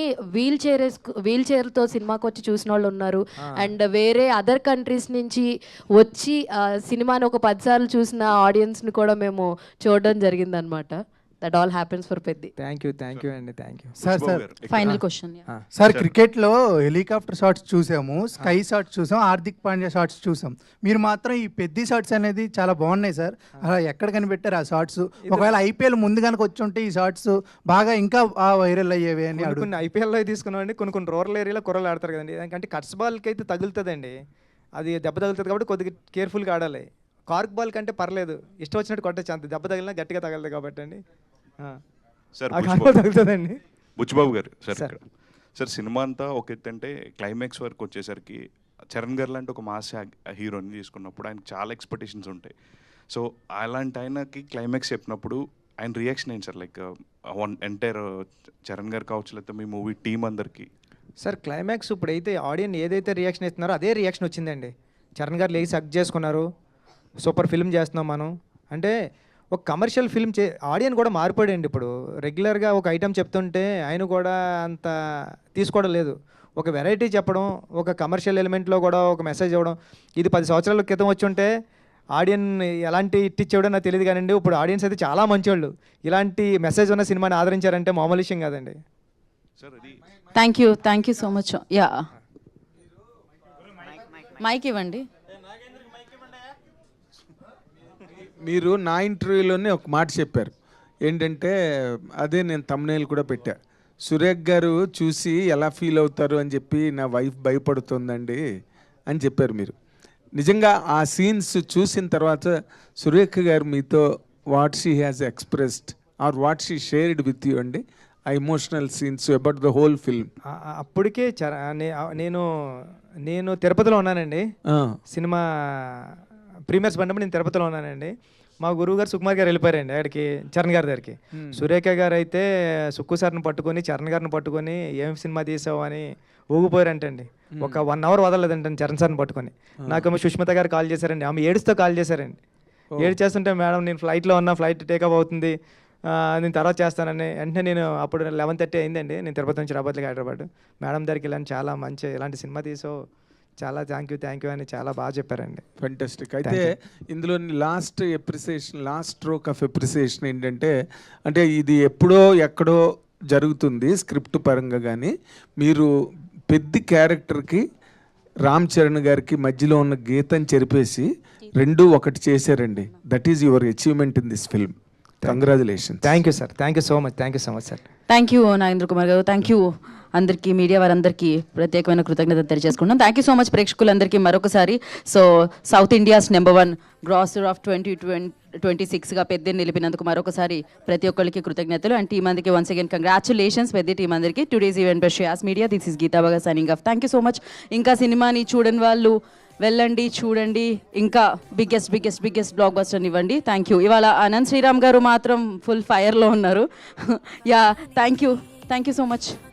వీల్ చైర్తో సినిమాకి వచ్చి చూసిన వాళ్ళు ఉన్నారు, అండ్ వేరే అదర్ కంట్రీస్ నుంచి వచ్చి సినిమాని ఒక 10 సార్లు చూసిన ఆడియన్స్ని కూడా మేము చూడడం జరిగిందనమాట. That all happens for Peddi. Thank you అండి, thank you. Sir final question. Sir క్రికెట్లో హెలికాప్టర్ షాట్స్ చూసాము, స్కై షాట్స్ చూసాం, హార్దిక్ పాండ్యా షాట్స్ చూసాం. మీరు మాత్రం ఈ పెద్ద షాట్స్ అనేది చాలా బాగున్నాయి సార్. అలా ఎక్కడ కనిపెట్టారు ఆ షాట్స్? ఒకవేళ ఐపీఎల్ ముందు కనుక వచ్చి ఉంటే ఈ షాట్స్ బాగా ఇంకా వైరల్ అయ్యేవి అని కొన్ని ఐపీఎల్లో తీసుకున్నామండి, కొన్ని రూరల్ ఏరియాలో కుర్రలు ఆడతారు కదండి. ఎందుకంటే కట్స్ బాల్కి అయితే తగులుతుందండి, అది దెబ్బ తగులుతుంది కాబట్టి కొద్దిగా కేర్ఫుల్గా ఆడాలి. కార్క్ బాల్ కంటే పర్లేదు, ఇష్టం వచ్చినట్టు కొట్టచ్చు, అంత దెబ్బ తగిలినా గట్టిగా తగలదు కాబట్టి అండి. సార్ తగులుతుందండి. బుచ్చిబాబు గారు సార్ ఇక్కడ సార్ సినిమా అంతా ఒక ఎత్తు అంటే క్లైమాక్స్ వరకు వచ్చేసరికి చరణ్ గారు లాంటి ఒక మాస్ హీరోని తీసుకున్నప్పుడు ఆయనకు చాలా ఎక్స్పెక్టేషన్స్ ఉంటాయి. సో అలాంటి ఆయనకి క్లైమాక్స్ చెప్పినప్పుడు ఆయన రియాక్షన్ ఏంటి సార్? లైక్ ఎంటైర్ చరణ్ గారు కావచ్చు, లేకపోతే మీ మూవీ టీం అందరికీ. సార్ క్లైమాక్స్ ఇప్పుడైతే ఆడియన్స్ ఏదైతే రియాక్షన్ ఇస్తున్నారో అదే రియాక్షన్ వచ్చిందండి. చరణ్ గారు లేచి హగ్ చేసుకున్నారు, సూపర్ ఫిల్మ్ చేస్తున్నాం మనం అంటే. ఒక కమర్షియల్ ఫిల్మ్ ఆడియన్స్ కూడా మారిపోయాడండి. ఇప్పుడు రెగ్యులర్గా ఒక ఐటెం చెప్తుంటే ఆయన కూడా అంత తీసుకోవడం లేదు. ఒక వెరైటీ చెప్పడం, ఒక కమర్షియల్ ఎలిమెంట్లో కూడా ఒక మెసేజ్ ఇవ్వడం. ఇది 10 సంవత్సరాల క్రితం వచ్చి ఉంటే ఆడియన్స్ ఎలాంటి ఇట్టిచ్చేవాడో నాకు తెలియదు కానండి. ఇప్పుడు ఆడియన్స్ అయితే చాలా మంచివాళ్ళు. ఇలాంటి మెసేజ్ ఉన్న సినిమాని ఆదరించారంటే మామూలు విషయం కాదండి. Thank you so much. Yeah, mic ఇవ్వండి. మీరు నా ఇంటర్వ్యూలోనే ఒక మాట చెప్పారు ఏంటంటే, అదే నేను thumbnail కూడా పెట్టా, సురేఖ్ గారు చూసి ఎలా ఫీల్ అవుతారు అని చెప్పి నా వైఫ్ భయపడుతుందండి అని చెప్పారు మీరు. నిజంగా ఆ సీన్స్ చూసిన తర్వాత సురేఖ గారు మీతో what she has expressed are what she shared with you అండి, ఆ emotional scenes about the whole film? అప్పటికే నేను తిరుపతిలో ఉన్నానండి. సినిమా ప్రీమియర్స్ పడినప్పుడు నేను తిరుపతిలో ఉన్నానండి. మా గురువు గారు సుకుమార్ గారు వెళ్ళిపోయారండి అక్కడికి, చరణ్ గారి దగ్గరికి. సురేఖ గారు అయితే సుక్కు సార్ని పట్టుకొని, చరణ్ గారిని పట్టుకొని ఏం సినిమా తీసావు అని ఊగిపోయారంటండి. ఒక 1 అవర్ వదలలేదంటండి చరణ్ సార్ని పట్టుకొని. నాకేమో సుష్మిత గారు కాల్ చేశారండి, ఆమె ఏడుస్తూ కాల్ చేశారండి. ఏడ్చేస్తుంటే మేడం నేను ఫ్లైట్లో ఉన్నా, ఫ్లైట్ టేకప్ అవుతుంది, నేను తర్వాత చేస్తానని. వెంటనే నేను అప్పుడు 11:30 అయిందండి, నేను తిరుపతి నుంచి రాబోతులకి హైదరాబాద్. మేడం దగ్గరికి వెళ్ళాను, చాలా మంచి ఇలాంటి సినిమా తీసావు, చాలా థ్యాంక్ యూ అని చాలా బాగా చెప్పారండి. ఫెంటాస్టిక్. అయితే ఇందులో లాస్ట్ స్ట్రోక్ ఆఫ్ ఎప్రిసియేషన్ ఏంటంటే, అంటే ఇది ఎప్పుడో ఎక్కడో జరుగుతుంది స్క్రిప్ట్ పరంగా, కానీ మీరు పెద్ద క్యారెక్టర్కి రామ్ చరణ్ గారికి మధ్యలో ఉన్న గీతం చెరిపేసి రెండు ఒకటి చేశారండి. That is your achievement in this film. Congratulation. Thank you sir, thank you so much sir. Thank you Nagendra Kumar garu, thank you అందరికీ, మీడియా వారందరికీ ప్రత్యేకమైన కృతజ్ఞత తెలియజేసుకుంటాం. థ్యాంక్ యూ సో మచ్ ప్రేక్షకులందరికీ మరొకసారి. So south India's #1 grosser of 2026గా పెద్దని నిలిపినందుకు మరొకసారి ప్రతి ఒక్కరికి కృతజ్ఞతలు. అండ్ టీం అందరికీ వన్స్ అగైన్ కంగ్రాచులేషన్స్ పెద్ద టీం అందరికీ. Today's event by Shreyas media, this is Geetha బాగా signing off. Thank you so much. ఇంకా సినిమాని చూడని వాళ్ళు వెళ్ళండి, చూడండి, ఇంకా బిగ్గెస్ట్ బ్లాక్ బస్టర్ ఇవ్వండి. Thank you. ఇవాళ అనంత్ శ్రీరామ్ గారు మాత్రం ఫుల్ ఫైర్లో ఉన్నారు. Yeah, thank you so much.